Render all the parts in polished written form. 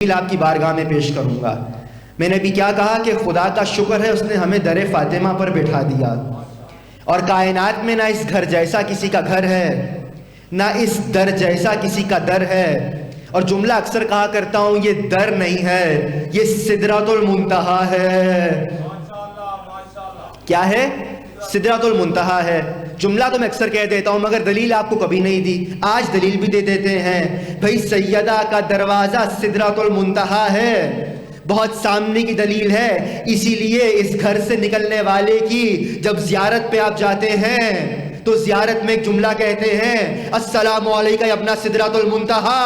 آپ کی بارگاہ میں پیش کروں گا۔ میں نے بھی کیا کہا کہ خدا کا شکر ہے اس نے ہمیں در فاطمہ پر بٹھا دیا، اور کائنات میں نہ اس گھر جیسا کسی کا گھر ہے، نہ اس در جیسا کسی کا در ہے۔ اور جملہ اکثر کہا کرتا ہوں، یہ در نہیں ہے، یہ سدرۃ المنتہا ہے۔ کیا ہے؟ سدرۃ المنتہا ہے۔ جملہ تو میں اکثر کہہ دیتا ہوں مگر دلیل آپ کو کبھی نہیں دی، آج دلیل بھی دے دیتے ہیں۔ بھئی سیدہ کا دروازہ سدرۃ المنتہا ہے، بہت سامنے کی دلیل ہے۔ اسی لیے اس گھر سے نکلنے والے کی جب زیارت پہ آپ جاتے ہیں تو زیارت میں ایک جملہ کہتے ہیں، السلام علیکہ یا ابن سدرۃ المنتہا،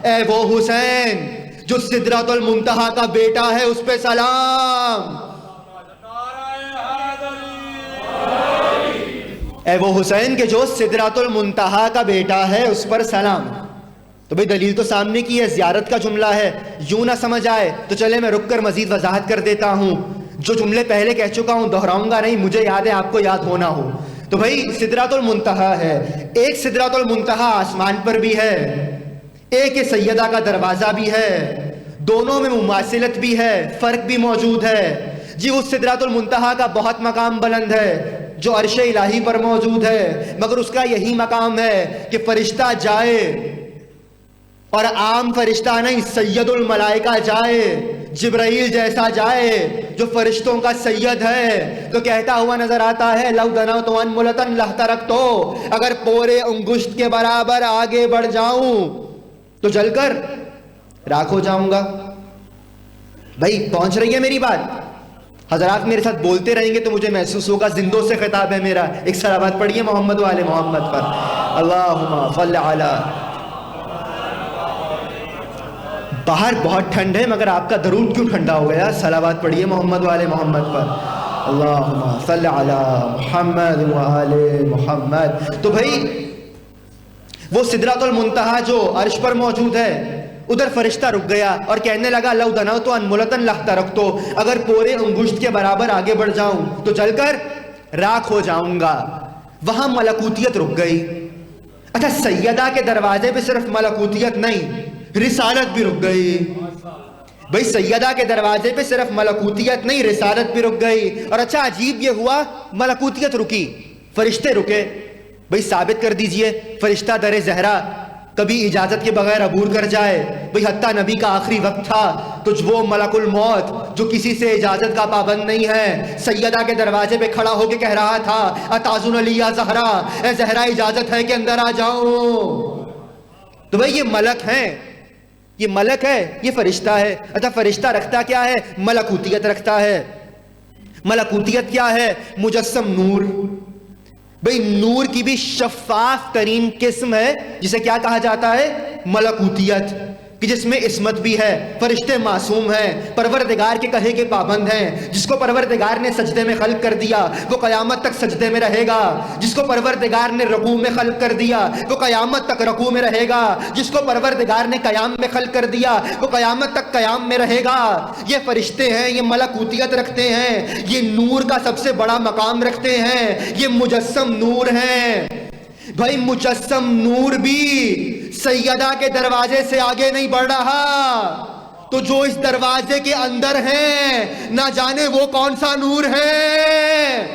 اے وہ حسین جو سدرۃ المنتہا کا بیٹا ہے، اس پہ سلام۔ اے وہ حسین کہ جو سدرۃ المنتہا کا بیٹا ہے، اس پر سلام۔ تو بھئی دلیل تو سامنے کی ہے، زیارت کا جملہ ہے، یوں نہ سمجھ آئے تو چلے میں رک کر مزید وضاحت کر دیتا ہوں۔ جو جملے پہلے کہہ چکا ہوں دہراؤں گا نہیں، مجھے یاد ہے آپ کو یاد ہونا ہو۔ تو بھئی سدرۃ المنتہا ہے، ایک سدرۃ المنتہا آسمان پر بھی ہے، ایک سیدہ کا دروازہ بھی ہے، دونوں میں مماثلت بھی ہے، فرق بھی موجود ہے۔ جی اس سدرۃ المنتہا کا بہت مقام بلند ہے جو عرش الہی پر موجود ہے، مگر اس کا یہی مقام ہے کہ فرشتہ جائے، اور عام فرشتہ نہیں، سید الملائکہ جائے، جبرائیل جیسا جائے جو فرشتوں کا سید ہے، تو کہتا ہوا نظر آتا ہے، لو دنوت انملۃ لہترکتو، اگر پورے انگشت کے برابر آگے بڑھ جاؤں تو جل کر راکھ ہو جاؤں گا۔ بھائی پہنچ رہی ہے میری بات؟ حضرات میرے ساتھ بولتے رہیں گے تو مجھے محسوس ہوگا زندوں سے خطاب ہے میرا۔ ایک صلوات پڑھیے محمد والے محمد پر، اللہم صلی علی۔ باہر بہت ٹھنڈ ہے مگر آپ کا درود کیوں ٹھنڈا ہو گیا؟ صلوات پڑھیے محمد والے محمد پر، اللہم صلی علی محمد وآل محمد۔ تو بھائی وہ سدرۃ المنتہا جو عرش پر موجود ہے، ادھر فرشتہ رک گیا اور کہنے لگا، لو دنوت انملۃ لہترکتو، اگر پورے انگشت کے برابر آگے بڑھ جاؤں تو جل کر راکھ ہو جاؤں گا۔ وہاں ملکوتیت رک گئی۔ اچھا سیدہ کے دروازے پہ صرف ملکوتیت نہیں، رسالت بھی رک گئی۔ بھئی سیدہ کے دروازے پہ صرف ملکوتیت نہیں، رسالت بھی رک گئی۔ اور اچھا عجیب یہ ہوا، ملکوتیت رکی، فرشتے رکے۔ بھئی ثابت کر دیجئے فرشتہ در زہرا کبھی اجازت کے بغیر عبور کر جائے؟ بھئی حتیٰ نبی کا آخری وقت تھا تو وہ ملک الموت جو کسی سے اجازت کا پابند نہیں ہے، سیدہ کے دروازے پہ کھڑا ہو کے کہہ رہا تھا، اتعذن لی یا زہرا، اے زہرا اجازت ہے کہ اندر آ جاؤں۔ تو بھئی یہ ملک ہیں، یہ ملک ہے، یہ فرشتہ ہے۔ اچھا فرشتہ رکھتا کیا ہے؟ ملکوتیت رکھتا ہے۔ ملکوتیت کیا ہے؟ مجسم نور۔ بھئی نور کی بھی شفاف ترین قسم ہے جسے کیا کہا جاتا ہے؟ ملکوتیت، کہ جس میں عصمت بھی ہے، فرشتے معصوم ہیں، پروردگار کے کہے کے پابند ہیں۔ جس کو پروردگار نے سجدے میں خلق کر دیا وہ قیامت تک سجدے میں رہے گا، جس کو پروردگار نے رکوع میں خلق کر دیا وہ قیامت تک رکوع میں رہے گا، جس کو پروردگار نے قیام میں خلق کر دیا وہ قیامت تک قیام میں رہے گا۔ یہ فرشتے ہیں، یہ ملکوتیت رکھتے ہیں، یہ نور کا سب سے بڑا مقام رکھتے ہیں، یہ مجسم نور ہیں۔ بھائی مجسم نور بھی سیدہ کے دروازے سے آگے نہیں بڑھ رہا، تو جو اس دروازے کے اندر ہیں نہ جانے وہ کون سا نور ہے۔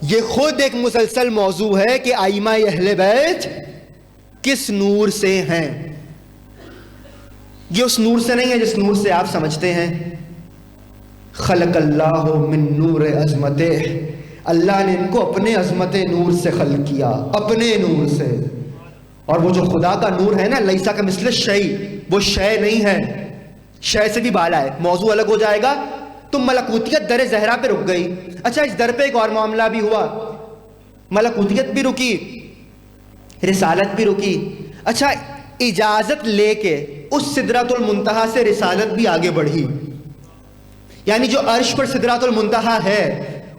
یہ خود ایک مسلسل موضوع ہے کہ ائمہ اہل بیت کس نور سے ہیں۔ یہ اس نور سے نہیں ہے جس نور سے آپ سمجھتے ہیں۔ خلق اللہ من نور عظمتہ، اللہ نے ان کو اپنے عظمت نور سے خلق کیا، اپنے نور سے۔ اور وہ جو خدا کا نور ہے نا، لیسا کمثلہ شیء، وہ شے نہیں ہے، شے سے بھی بالا ہے، موضوع الگ ہو جائے گا۔ تو ملکوتیت در زہرا پہ رک گئی۔ اچھا اس در پہ ایک اور معاملہ بھی ہوا، ملکوتیت بھی رکی، رسالت بھی رکی۔ اچھا اجازت لے کے اس سدرۃ المنتہا سے رسالت بھی آگے بڑھی، یعنی جو عرش پر سدرۃ المنتہا ہے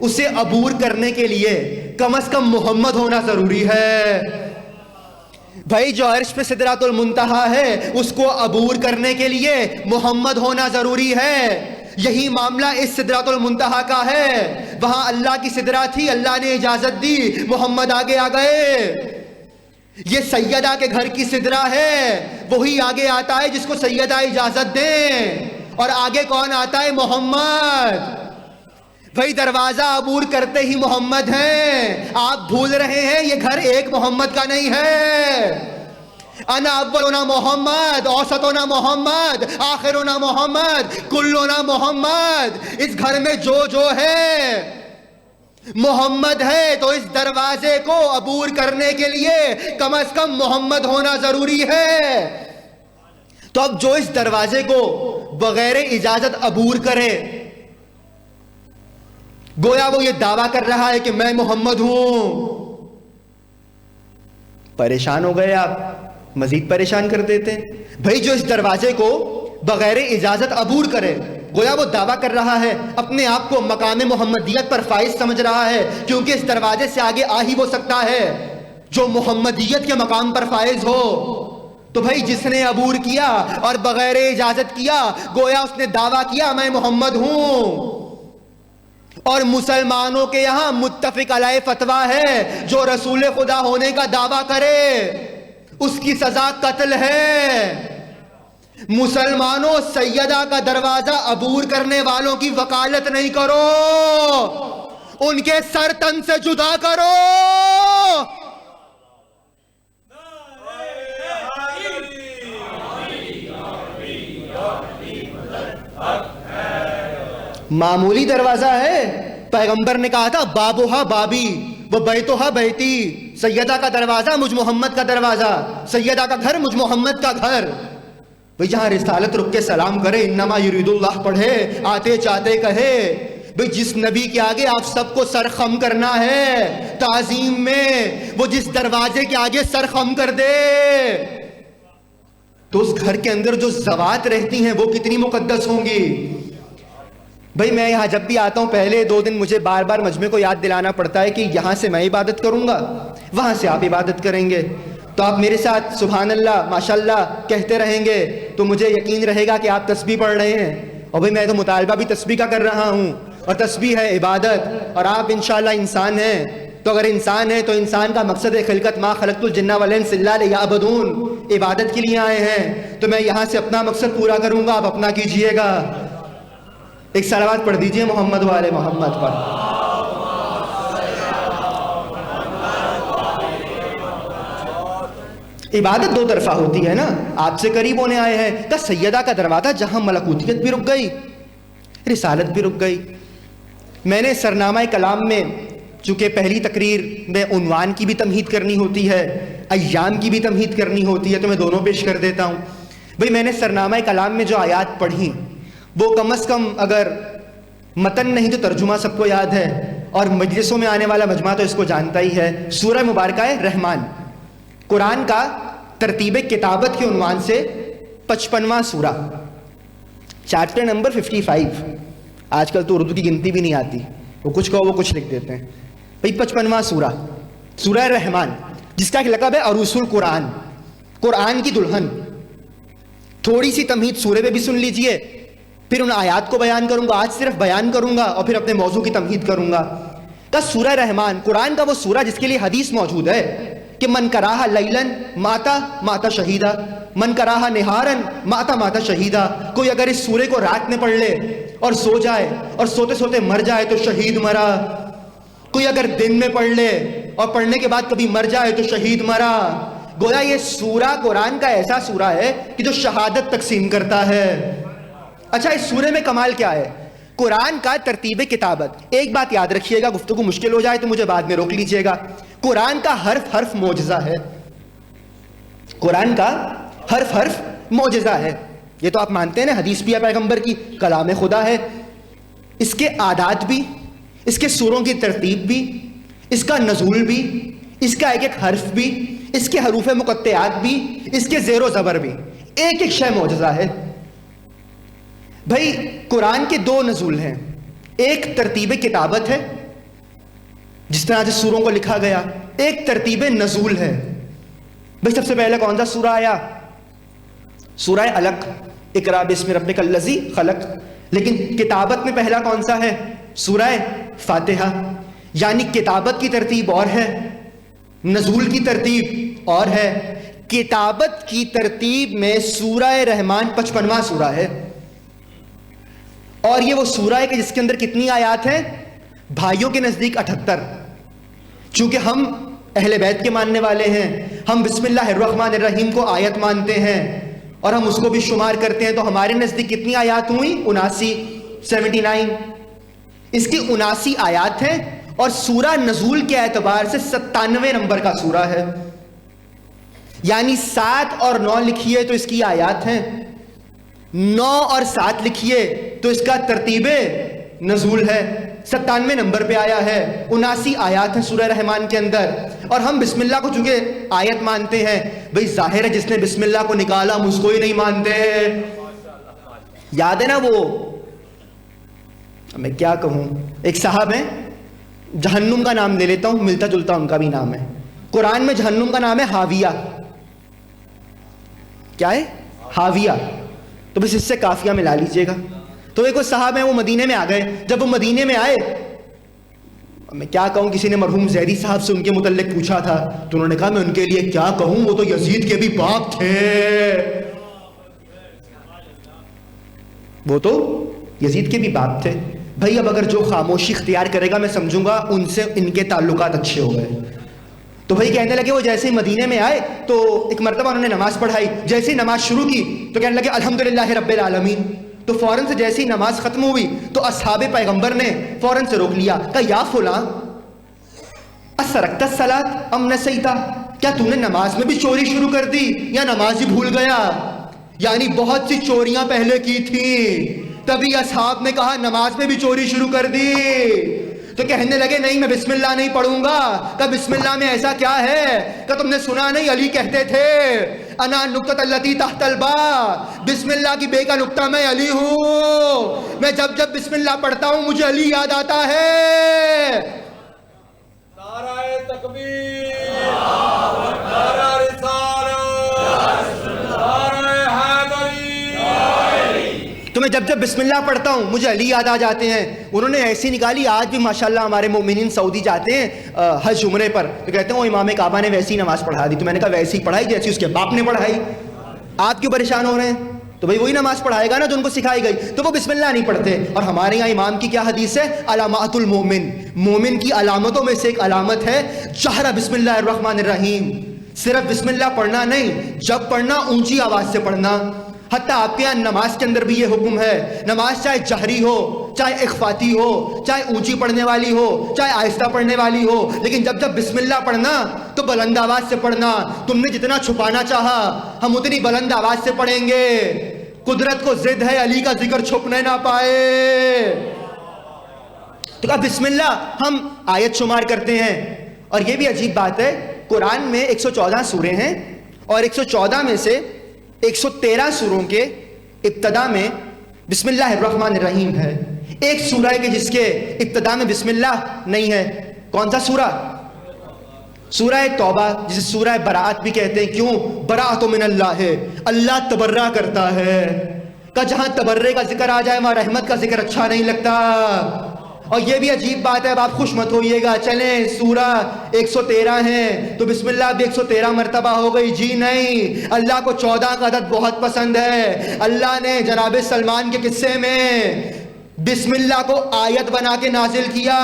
اسے عبور کرنے کے لیے کم از کم محمد ہونا ضروری ہے۔ بھائی جو عرش پہ سدرۃ المنتہا ہے اس کو عبور کرنے کے لیے محمد ہونا ضروری ہے۔ یہی معاملہ اس سدرۃ المنتہا کا ہے۔ وہاں اللہ کی سدرہ تھی، اللہ نے اجازت دی، محمد آگے آ گئے۔ یہ سیدہ کے گھر کی سدرہ ہے، وہی آگے آتا ہے جس کو سیدہ اجازت دیں، اور آگے کون آتا ہے؟ محمد۔ بھائی دروازہ عبور کرتے ہی محمد ہیں، آپ بھول رہے ہیں یہ گھر ایک محمد کا نہیں ہے۔ انا اولنا محمد، اوسطنا محمد، آخرنا محمد، کلنا محمد۔ اس گھر میں جو ہے محمد ہے، تو اس دروازے کو عبور کرنے کے لیے کم از کم محمد ہونا ضروری ہے۔ تو اب جو اس دروازے کو بغیر اجازت عبور کرے، گویا وہ یہ دعویٰ کر رہا ہے کہ میں محمد ہوں۔ پریشان ہو گئے آپ، مزید پریشان کر دیتے ہیں۔ بھائی جو اس دروازے کو بغیر اجازت عبور کرے، گویا وہ دعویٰ کر رہا ہے، اپنے آپ کو مقام محمدیت پر فائز سمجھ رہا ہے، کیونکہ اس دروازے سے آگے آ ہی وہ سکتا ہے جو محمدیت کے مقام پر فائز ہو۔ تو بھائی جس نے عبور کیا اور بغیر اجازت کیا، گویا اس نے دعویٰ کیا میں محمد ہوں۔ اور مسلمانوں کے یہاں متفق علیہ فتویٰ ہے، جو رسول خدا ہونے کا دعویٰ کرے اس کی سزا قتل ہے۔ مسلمانوں، سیدہ کا دروازہ عبور کرنے والوں کی وکالت نہیں کرو، ان کے سر تن سے جدا کرو۔ معمولی دروازہ ہے، پیغمبر نے کہا تھا بابوہا بابی وہ بیتوہا بیتی، سیدہ کا دروازہ مجھ محمد کا دروازہ، سیدہ کا گھر مجھ محمد کا گھر۔ بھئی جہاں رسالت رک کے سلام کرے، انما یرید اللہ پڑھے، آتے چاہتے کہے۔ بھئی جس نبی کے آگے آپ سب کو سر خم کرنا ہے تعظیم میں، وہ جس دروازے کے آگے سر خم کر دے، تو اس گھر کے اندر جو زوات رہتی ہیں وہ کتنی مقدس ہوں گی۔ بھئی میں یہاں جب بھی آتا ہوں پہلے 2 دن مجھے بار بار مجمع کو یاد دلانا پڑتا ہے کہ یہاں سے میں عبادت کروں گا، وہاں سے آپ عبادت کریں گے، تو آپ میرے ساتھ سبحان اللہ ماشاءاللہ کہتے رہیں گے تو مجھے یقین رہے گا کہ آپ تسبیح پڑھ رہے ہیں، اور بھئی میں تو مطالبہ بھی تسبیح کا کر رہا ہوں، اور تسبیح ہے عبادت، اور آپ انشاءاللہ انسان ہیں، تو اگر انسان ہے تو انسان کا مقصد خلقت ما خلقت الجن والانس الا لیعبدون، عبادت کے لیے آئے ہیں، تو میں یہاں سے اپنا مقصد پورا کروں گا، آپ اپنا کیجئے گا۔ ایک صلوات پڑھ دیجئے محمد والے محمد پر۔ عبادت 2 طرفہ ہوتی ہے نا، آپ سے قریب ہونے آئے ہیں، کہ سیدہ کا دروازہ جہاں ملکوتیت بھی رک گئی، رسالت بھی رک گئی۔ میں نے سرنامہ کلام میں، چونکہ پہلی تقریر میں عنوان کی بھی تمہید کرنی ہوتی ہے، ایام کی بھی تمہید کرنی ہوتی ہے، تو میں دونوں پیش کر دیتا ہوں۔ بھئی میں نے سرنامہ کلام میں جو آیات پڑھی، وہ کم از کم اگر متن نہیں تو ترجمہ سب کو یاد ہے، اور مجلسوں میں آنے والا مجمع تو اس کو جانتا ہی ہے۔ سورہ مبارکہ ہے رحمان، قرآن کا ترتیب کتابت کے عنوان سے 55واں سورہ، چیپٹر نمبر 55۔ آج کل تو اردو کی گنتی بھی نہیں آتی، وہ کچھ کہو وہ کچھ لکھ دیتے ہیں۔ بھئی 55واں سورہ، سورہ رحمان، جس کا ایک لقب ہے عروس القرآن، قرآن کی دلہن۔ تھوڑی سی تمہید سورہ پہ بھی سن لیجئے، پھر ان آیات کو بیان کروں گا، آج صرف بیان کروں گا اور پھر اپنے موضوع کی تمہید کروں گا۔ تو سورہ رحمان قرآن کا وہ سورہ جس کے لیے حدیث موجود ہے کہ من کراہا لیلن ماتا ماتا شہیدہ، من کراہا نہارن ماتا ماتا شہیدہ، کوئی اگر اس سورے کو رات میں پڑھ لے اور سو جائے اور سوتے سوتے مر جائے تو شہید مرا، کوئی اگر دن میں پڑھ لے اور پڑھنے کے بعد کبھی مر جائے تو شہید مرا۔ گویا یہ سورہ قرآن کا ایسا سورہ ہے کہ جو شہادت تقسیم کرتا ہے۔ اچھا اس سورے میں کمال کیا ہے؟ قرآن کا ترتیب کتابت۔ ایک بات یاد رکھیے گا، گفتگو مشکل ہو جائے تو مجھے بعد میں روک لیجئے گا، قرآن کا حرف حرف معجزہ ہے، قرآن کا حرف حرف معجزہ ہے۔ یہ تو آپ مانتے ہیں نا، حدیث بھی ہے پیغمبر کی، کلام خدا ہے۔ اس کے عادات بھی، اس کے سوروں کی ترتیب بھی، اس کا نزول بھی، اس کا ایک ایک حرف بھی، اس کے حروف مقطعات بھی، اس کے زیر و زبر بھی، ایک ایک شے معجزہ ہے۔ بھائی قرآن کے 2 نزول ہیں، ایک ترتیب کتابت ہے جس طرح سے سوروں کو لکھا گیا، ایک ترتیب نزول ہے۔ بھائی سب سے پہلے کون سا سورہ آیا؟ سورہ علق، اقرا بسم ربک الذی خلق۔ لیکن کتابت میں پہلا کون سا ہے؟ سورہ فاتحہ۔ یعنی کتابت کی ترتیب اور ہے، نزول کی ترتیب اور ہے، کتابت کی ترتیب میں سورہ رحمان 55واں سورہ ہے، اور یہ وہ سورہ ہے کہ جس کے اندر کتنی آیات ہیں؟ بھائیوں کے نزدیک 78۔ چونکہ ہم اہل بیت کے ماننے والے ہیں، ہم بسم اللہ الرحمن الرحیم کو آیت مانتے ہیں اور ہم اس کو بھی شمار کرتے ہیں، تو ہمارے نزدیک کتنی آیات ہوئی؟ 79۔ اس کی 79 آیات ہیں، اور سورہ نزول کے اعتبار سے 97 نمبر کا سورہ ہے، یعنی 7 اور 9 لکھیے تو اس کی آیات ہیں، 9 اور 7 لکھیے تو اس کا ترتیب نزول ہے، 97 نمبر پہ آیا ہے، 79 آیات ہیں سورہ رحمان کے اندر۔ اور ہم بسم اللہ کو چونکہ آیت مانتے ہیں، بھئی ظاہر ہے جس نے بسم اللہ کو نکالا ہم اس کو ہی نہیں مانتے۔ یاد ہے نا وہ، میں کیا کہوں، ایک صاحب ہیں، جہنم کا نام لے لیتا ہوں، ملتا جلتا ان کا بھی نام ہے، قرآن میں جہنم کا نام ہے حاویہ۔ کیا ہے؟ حاویہ۔ تو بس اس سے کافیہ ملا لیجئے گا۔ تو ایک وہ صاحب ہیں، وہ مدینے میں آ گئے۔ جب وہ مدینے میں آئے، میں کیا کہوں، کسی نے مرحوم زہری صاحب سے ان کے متعلق پوچھا تھا، تو انہوں نے کہا میں ان کے لیے کیا کہوں، وہ تو یزید کے بھی باپ تھے، وہ تو یزید کے بھی باپ تھے۔ بھائی اب اگر جو خاموشی اختیار کرے گا میں سمجھوں گا ان سے ان کے تعلقات اچھے ہو گئے۔ تو بھائی کہنے لگے، وہ جیسے ہی مدینے میں آئے تو ایک مرتبہ انہوں نے نماز پڑھائی، جیسے ہی نماز شروع کی تو کہنے لگے الحمدللہ رب العالمین۔ تو فوراً سے جیسے ہی نماز ختم ہوئی تو اصحاب پیغمبر نے فوراً سے روک لیا، کہا یا فلاں اسرقت الصلاۃ ام نسیتا، کیا تم نے نماز میں بھی چوری شروع کر دی یا نماز ہی بھول گیا؟ یعنی بہت سی چوریاں پہلے کی تھیں، تبھی اصحاب نے کہا نماز میں بھی چوری شروع کر دی۔ تو کہنے لگے نہیں میں بسم اللہ نہیں پڑھوں گا۔ کہ بسم اللہ میں ایسا کیا ہے؟ کہ تم نے سنا نہیں علی کہتے تھے انا نقطۃ التی تحت الباء، بسم اللہ کی بے کا نقطہ میں علی ہوں، میں جب جب بسم اللہ پڑھتا ہوں مجھے علی یاد آتا ہے۔ نعرہ تکبیر، نعرہ رسالت، نعرہ حیدری۔ تو میں جب جب بسم اللہ پڑھتا ہوں مجھے علی یاد آ جاتے ہیں۔ انہوں نے ایسی نکالی، آج بھی ماشاءاللہ ہمارے مومنین سعودی جاتے ہیں حج عمرے پر، تو کہتے ہیں وہ امام کعبہ نے ویسی نماز پڑھا دی۔ تو میں نے کہا ویسی پڑھائی جیسی اس کے باپ نے پڑھائی، آپ کیوں پریشان ہو رہے ہیں؟ تو بھائی وہی نماز پڑھائے گا نا جو ان کو سکھائی گئی۔ تو وہ بسم اللہ نہیں پڑھتے، اور ہمارے یہاں امام کی کیا حدیث ہے؟ علامات المومن، مومن کی علامتوں میں سے ایک علامت ہے جہر بسم اللہ الرحمن الرحیم۔ صرف بسم اللہ پڑھنا نہیں، جب پڑھنا اونچی آواز سے پڑھنا۔ حتیٰ آپ کے یہاں نماز کے اندر بھی یہ حکم ہے، نماز چاہے جہری ہو، چاہے اخفاتی ہو، چاہے اونچی پڑھنے والی ہو، چاہے آہستہ پڑھنے والی ہو، لیکن جب جب بسم اللہ پڑھنا تو بلند آواز سے پڑھنا۔ تم نے جتنا چھپانا چاہا ہم اتنی بلند آواز سے پڑھیں گے۔ قدرت کو ضد ہے علی کا ذکر چھپنے نہ پائے۔ تو کہا بسم اللہ ہم آیت شمار کرتے ہیں۔ اور یہ بھی عجیب بات ہے، قرآن میں 114 سورے ہیں، اور 114 میں سے 113 سوروں کے ابتدا میں بسم اللہ الرحمن الرحیم ہے۔ ایک سورہ ہے کہ جس کے ابتدا میں بسم اللہ نہیں ہے، کون سا سورہ؟ سورہ توبہ، جسے سورہ براءت بھی کہتے ہیں۔ کیوں؟ براءت من اللہ ہے، اللہ تبرہ کرتا ہے۔ کہ جہاں تبرے کا ذکر آ جائے وہاں رحمت کا ذکر اچھا نہیں لگتا۔ اور یہ بھی عجیب بات ہے، اب آپ خوش مت ہوئیے گا، چلیں سورہ 113 ہیں تو بسم اللہ بھی 113 مرتبہ ہو گئی، جی نہیں، اللہ کو 14 کا عدد بہت پسند ہے۔ اللہ نے جناب سلمان کے قصے میں بسم اللہ کو آیت بنا کے نازل کیا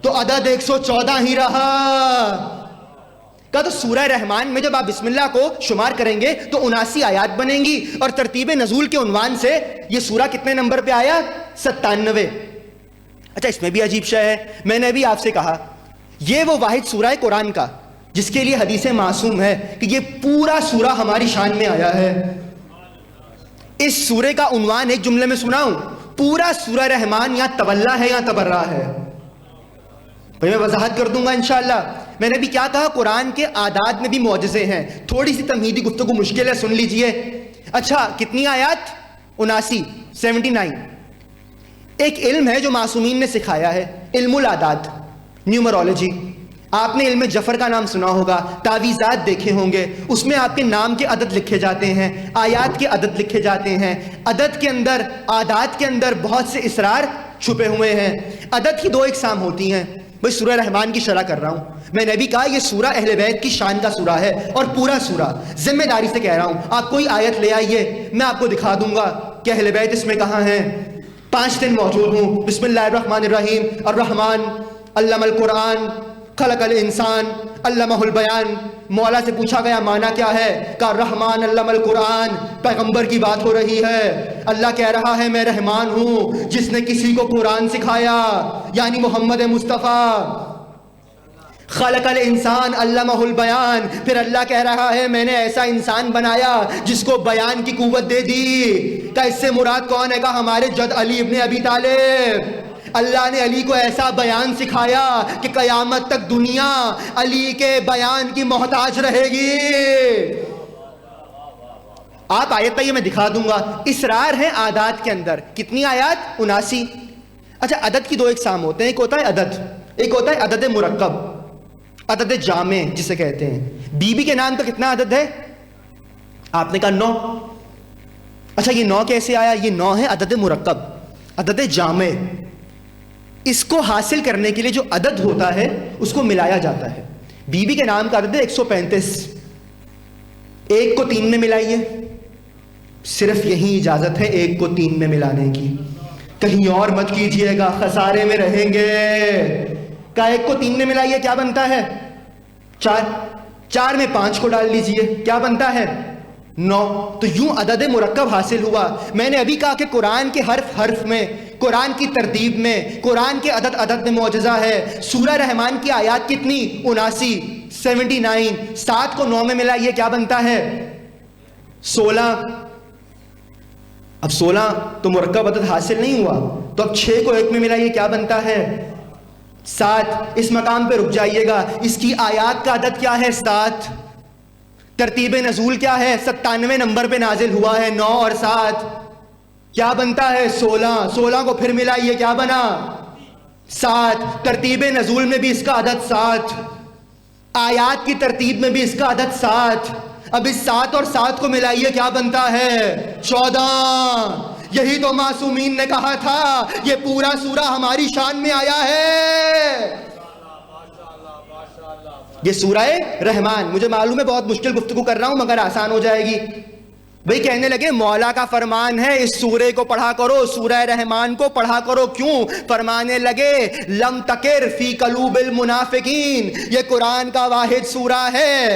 تو عدد 114 ہی رہا۔ کہا تو سورہ رحمان میں جب آپ بسم اللہ کو شمار کریں گے تو 79 آیات بنیں گی، اور ترتیب نزول کے عنوان سے یہ سورہ کتنے نمبر پہ آیا؟ 97۔ اچھا اس میں بھی عجیب شے ہے، میں نے بھی آپ سے کہا یہ وہ واحد سورہ ہے قرآن کا جس کے لیے حدیث معصوم ہے کہ یہ پورا سورہ ہماری شان میں آیا ہے۔ اس سورے کا عنوان ایک جملے میں سناؤں، پورا سورہ رحمان یا تولا ہے یا تبرہ ہے۔ بھئی میں وضاحت کر دوں گا انشاءاللہ۔ میں نے بھی کیا کہا، قرآن کے اعداد میں بھی معجزے ہیں، تھوڑی سی تمہیدی گفتگو مشکل ہے، سن لیجئے۔ اچھا کتنی آیات؟ 79، 79۔ ایک علم ہے جو معصومین نے سکھایا ہے، علم الاعداد، نیومرولوجی۔ آپ نے علم جفر کا نام سنا ہوگا، تعویذات دیکھے ہوں گے، اس میں آپ کے نام کے عدد لکھے جاتے ہیں، آیات کے عدد لکھے جاتے ہیں۔ عدد کے اندر، اعداد کے اندر بہت سے اسرار چھپے ہوئے ہیں۔ عدد کی 2 اقسام ہوتی ہیں۔ بھئی سورہ رحمان کی شرح کر رہا ہوں، میں نے بھی کہا یہ سورہ اہل بیت کی شان کا سورہ ہے، اور پورا سورہ ذمہ داری سے کہہ رہا ہوں، آپ کوئی آیت لے آئیے میں آپ کو دکھا دوں گا کہ اہل بیت اس میں کہاں ہیں۔ 5 دن موجود ہوں۔ بسم اللہ الرحمن الرحیم۔ الرحمن علم القرآن خلق الانسان علمہ البیان۔ مولا سے پوچھا گیا معنی کیا ہے؟ کہا رحمان علم القرآن، پیغمبر کی بات ہو رہی ہے۔ اللہ کہہ رہا ہے میں رحمان ہوں جس نے کسی کو قرآن سکھایا، یعنی محمد مصطفیٰ۔ خلق الانسان علمہ البیان، پھر اللہ کہہ رہا ہے میں نے ایسا انسان بنایا جس کو بیان کی قوت دے دی۔ کہ اس سے مراد کون ہے؟ کہ ہمارے جد علی ابن ابی طالب۔ اللہ نے علی کو ایسا بیان سکھایا کہ قیامت تک دنیا علی کے بیان کی محتاج رہے گی۔ آپ آیت یہ میں دکھا دوں گا، اسرار ہیں عادات کے اندر۔ کتنی آیات؟ 79۔ اچھا، عدد کی 2 اقسام ہوتے ہیں، ایک ہوتا ہے عدد، ایک ہوتا ہے عدد مرکب، عدد جامع جسے کہتے ہیں۔ بی بی کے نام کا کتنا عدد ہے؟ آپ نے کہا 9۔ اچھا یہ 9 کیسے آیا؟ یہ 9 ہے عدد مرکب، عدد جامع۔ اس کو حاصل کرنے کے لیے جو عدد ہوتا ہے اس کو ملایا جاتا ہے۔ بی بی کے نام کا عدد ہے 135۔ 1 کو 3 میں ملائیے، صرف یہی اجازت ہے 1 کو 3 میں ملانے کی، کہیں اور مت کیجئے گا، خسارے میں رہیں گے۔ کا 1 کو 3 میں ملائیے، کیا بنتا ہے؟ 4۔ 4 میں 5 کو ڈال لیجئے، کیا بنتا ہے؟ 9۔ تو یوں عدد مرکب حاصل ہوا۔ میں نے ابھی کہا کہ قرآن کے حرف حرف میں، قرآن کی ترتیب میں، قرآن کے عدد عدد میں معجزہ ہے۔ سورہ رحمان کی آیات کتنی؟ 79، 79۔ 7 کو 9 میں ملائیے، کیا بنتا ہے؟ 16۔ اب 16 تو مرکب عدد حاصل نہیں ہوا، تو اب 6 کو 1 میں ملائیے، کیا بنتا ہے؟ 7۔ اس مقام پہ رک جائیے گا، اس کی آیات کا عدد کیا ہے؟ 7۔ ترتیب نزول کیا ہے؟ 97 نمبر پہ نازل ہوا ہے۔ 9 اور 7 کیا بنتا ہے؟ 16۔ 16 کو پھر ملائیے، کیا بنا؟ 7۔ ترتیب نزول میں بھی اس کا عدد 7، آیات کی ترتیب میں بھی اس کا عدد 7۔ اب اس 7 اور 7 کو ملائیے، کیا بنتا ہے؟ 14۔ یہی تو معصومین نے کہا تھا یہ پورا سورہ ہماری شان میں آیا ہے۔ یہ سورہ رحمان، مجھے معلوم ہے بہت مشکل گفتگو کر رہا ہوں مگر آسان ہو جائے گی۔ بھئی کہنے لگے مولا کا فرمان ہے اس سورے کو پڑھا کرو، سورہ رحمان کو پڑھا کرو، کیوں؟ فرمانے لگے لم تکر فی قلوب المنافقین، یہ قرآن کا واحد سورہ ہے،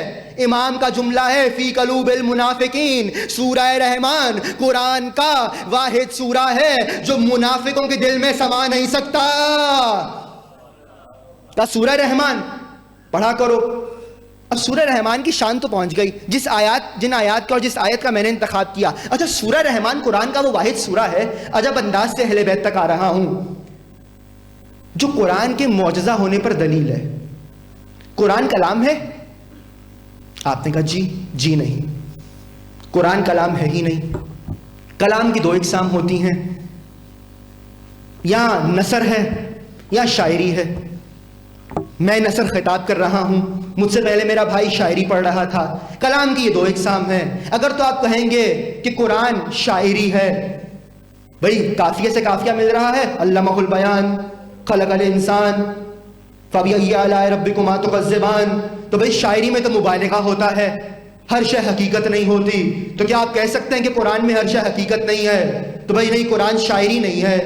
امام کا جملہ ہے فی قلوب المنافقین۔ سورہ رحمان قرآن کا واحد سورہ ہے جو منافقوں کے دل میں سما نہیں سکتا۔ کا سورہ رحمان پڑھا کرو۔ اب سورہ رحمان کی شان تو پہنچ گئی، جن آیات کا اور جس آیت کا میں نے انتخاب کیا۔ اچھا سورہ رحمان قرآن کا وہ واحد سورہ ہے، عجب انداز سے اہل بیت تک آ رہا ہوں، جو قرآن کے معجزہ ہونے پر دلیل ہے۔ قرآن کلام ہے؟ آپ نے کہا جی نہیں، قرآن کلام ہے ہی نہیں۔ کلام کی 2 اقسام ہوتی ہیں، یا نثر ہے یا شاعری ہے۔ میں نثر خطاب کر رہا ہوں، مجھ سے پہلے میرا بھائی شاعری پڑھ رہا تھا۔ کلام کی یہ 2 اقسام ہیں۔ اگر تو آپ کہیں گے کہ قرآن شاعری ہے، بھئی قافیے سے قافیہ مل رہا ہے، علمہ البیان خلق الانسان فبأي آلاء ربكما تكذبان، تو بھئی شاعری میں تو مبالغہ ہوتا ہے، ہر شے حقیقت نہیں ہوتی۔ تو کیا آپ کہہ سکتے ہیں کہ قرآن میں ہر شے حقیقت نہیں ہے؟ تو بھئی نہیں، قرآن شاعری نہیں ہے۔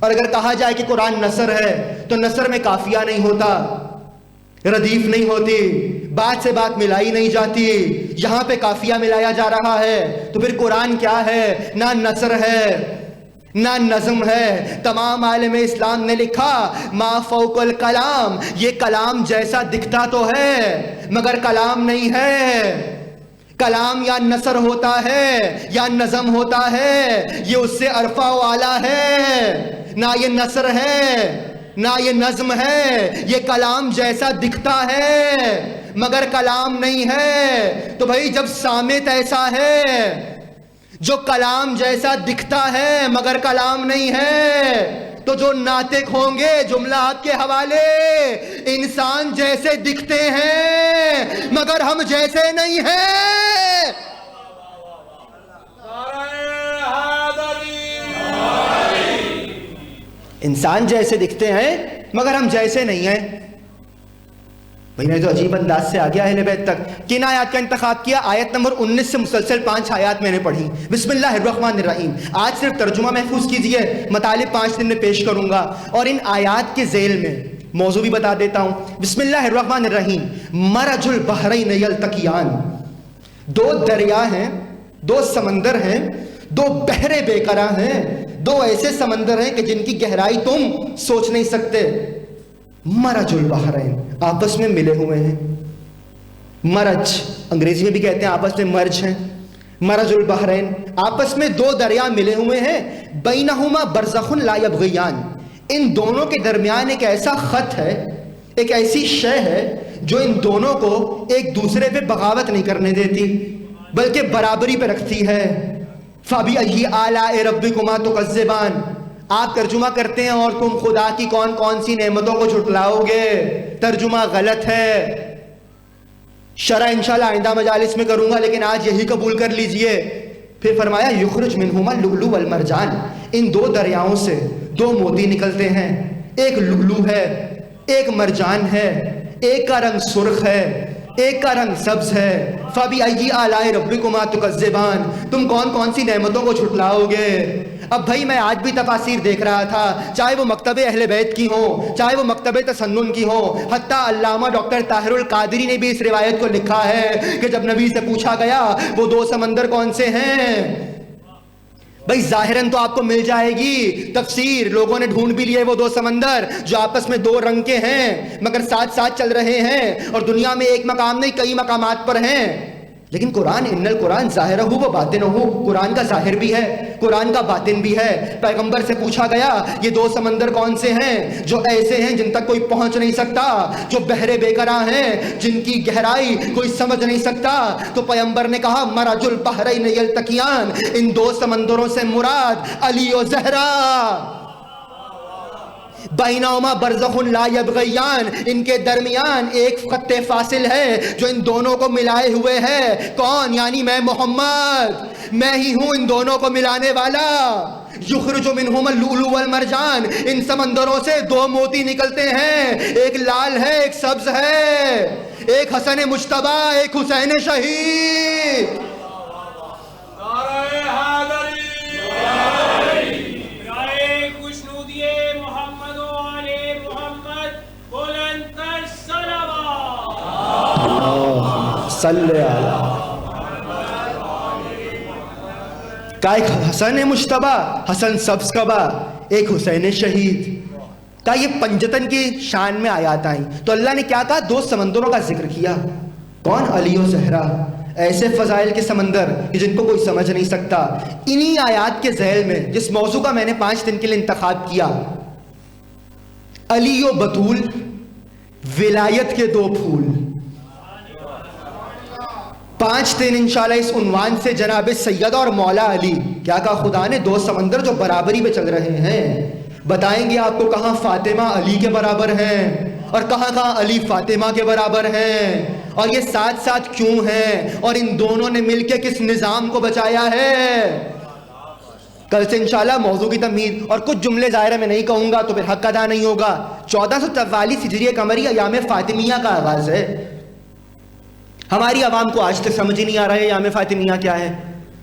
اور اگر کہا جائے کہ قرآن نثر ہے تو نثر میں قافیہ نہیں ہوتا، ردیف نہیں ہوتی، بات سے بات ملائی نہیں جاتی، یہاں پہ قافیہ ملایا جا رہا ہے۔ تو پھر قرآن کیا ہے؟ نہ نثر ہے نہ نظم ہے۔ تمام عالم اسلام نے لکھا ما فوق الکلام، یہ کلام جیسا دکھتا تو ہے مگر کلام نہیں ہے۔ کلام یا نثر ہوتا ہے یا نظم ہوتا ہے، یہ اس سے عرفہ و اعلیٰ ہے۔ نہ یہ نثر ہے نہ یہ نظم ہے، یہ کلام جیسا دکھتا ہے مگر کلام نہیں ہے۔ تو بھائی جب سامت ایسا ہے جو کلام جیسا دکھتا ہے مگر کلام نہیں ہے، تو جو ناطق ہوں گے، جملہ آپ کے حوالے، انسان جیسے دکھتے ہیں مگر ہم جیسے نہیں ہیں۔ انسان جیسے دکھتے ہیں مگر ہم جیسے نہیں ہیں۔ بھائی میں تو عجیب انداز سے آ گیا اہل بیت تک. کن آیات کا انتخاب کیا؟ آیت نمبر 19 سے مسلسل 5 آیات میں نے پڑھی. بسم اللہ الرحمن الرحیم. آج صرف ترجمہ محفوظ کیجئے, مطالب 5 دن میں پیش کروں گا, اور ان آیات کے ذیل میں موضوع بھی بتا دیتا ہوں. بسم اللہ الرحمن الرحیم. مرج البحرین یلتقیان. 2 دریا ہیں, 2 سمندر ہیں, 2 بحر بے قرار ہیں, 2 ایسے سمندر ہیں کہ جن کی گہرائی تم سوچ نہیں سکتے. مرج البحرین, آپس میں ملے ہوئے ہیں. مرج انگریزی میں بھی کہتے ہیں آپس میں مرج ہیں. مرج البحرین, آپس میں 2 دریا ملے ہوئے ہیں. بینہما برزخ لا یبغیان. ان دونوں کے درمیان ایک ایسا خط ہے, ایک ایسی شے ہے جو ان دونوں کو ایک دوسرے پہ بغاوت نہیں کرنے دیتی بلکہ برابری پہ رکھتی ہے. فَبِأَيِّ آلَاءِ رَبِّكُمَا تُكَذِّبَانِ. آپ ترجمہ کرتے ہیں اور تم خدا کی کون کون سی نعمتوں کو جھٹلاؤ گے. ترجمہ غلط ہے. شرح انشاءاللہ آئندہ مجالس میں کروں گا, لیکن آج یہی قبول کر لیجئے. پھر فرمایا یخرج منہما اللؤلؤ والمرجان. ان 2 دریاؤں سے 2 موتی نکلتے ہیں. ایک لؤلؤ ہے, ایک مرجان ہے. ایک کا رنگ سرخ ہے, ایک کا رنگ سبز ہے. فَبِأَيِّ آلَاءِ رَبِّكُمَا تُكَذِّبَانِ. تم کون کون سی نعمتوں کو جھٹلاؤ گے. اب بھائی میں آج بھی تفاسیر دیکھ رہا تھا, چاہے وہ مکتب اہل بیت کی ہوں, چاہے وہ مکتب تسنن کی ہوں, حتیٰ علامہ ڈاکٹر طاہر القادری نے بھی اس روایت کو لکھا ہے کہ جب نبی سے پوچھا گیا وہ 2 سمندر کون سے ہیں. بھائی ظاہراً تو آپ کو مل جائے گی تفسیر, لوگوں نے ڈھونڈ بھی لیے وہ 2 سمندر جو آپس میں 2 رنگ کے ہیں مگر ساتھ ساتھ چل رہے ہیں, اور دنیا میں ایک مقام نہیں کئی مقامات پر ہیں. لیکن قرآن, ان القرآن ظاہرہ و باطنہ, قرآن کا ظاہر بھی ہے, قرآن کا باطن بھی ہے. پیغمبر سے پوچھا گیا یہ 2 سمندر کون سے ہیں جو ایسے ہیں جن تک کوئی پہنچ نہیں سکتا, جو بحر بے قرار ہیں, جن کی گہرائی کوئی سمجھ نہیں سکتا. تو پیغمبر نے کہا مرج البحرین یلتقیان. ان 2 سمندروں سے مراد علی و زہرا. بینہما برزخ لا یبغیان. ان کے درمیان ایک خط فاصل ہے جو ان دونوں کو ملائے ہوئے ہے. کون؟ یعنی میں محمد, میں ہی ہوں ان دونوں کو ملانے والا. یخرج منہما اللؤلؤ والمرجان. ان سمندروں سے 2 موتی نکلتے ہیں, ایک لال ہے, ایک سبز ہے. ایک حسن مجتبی, ایک حسین شہید. نعرہ حیدری. صلی اللہ. کا ایک حسن مجتبی, حسن سبز کبا, ایک حسین شہید. کا یہ پنجتن کی شان میں آیات آئیں. تو اللہ نے کیا کہا؟ 2 سمندروں کا ذکر کیا. کون؟ علی و زہرا. ایسے فضائل کے سمندر جن کو کوئی سمجھ نہیں سکتا. انہی آیات کے ذیل میں جس موضوع کا میں نے 5 دن کے لیے انتخاب کیا, علی و بطول, ولایت کے 2 پھول. 5 دن انشاءاللہ اس عنوان سے جناب سیدہ اور مولا علی. کیا کہا خدا نے؟ 2 سمندر جو برابری پہ چل رہے ہیں. بتائیں گے آپ کو کہاں فاطمہ علی کے برابر ہیں اور کہاں کہاں علی فاطمہ کے برابر ہیں, اور یہ ساتھ ساتھ کیوں ہیں, اور ان دونوں نے مل کے کس نظام کو بچایا ہے. کل سے انشاءاللہ موضوع کی تمہید, اور کچھ جملے ظاہر میں نہیں کہوں گا تو پھر حق ادا نہیں ہوگا. 1444 ہجری قمری ایام فاطمیہ کا آغاز ہے. ہماری عوام کو آج تک سمجھ ہی نہیں آ رہا ہے ایام فاطمیہ کیا ہے.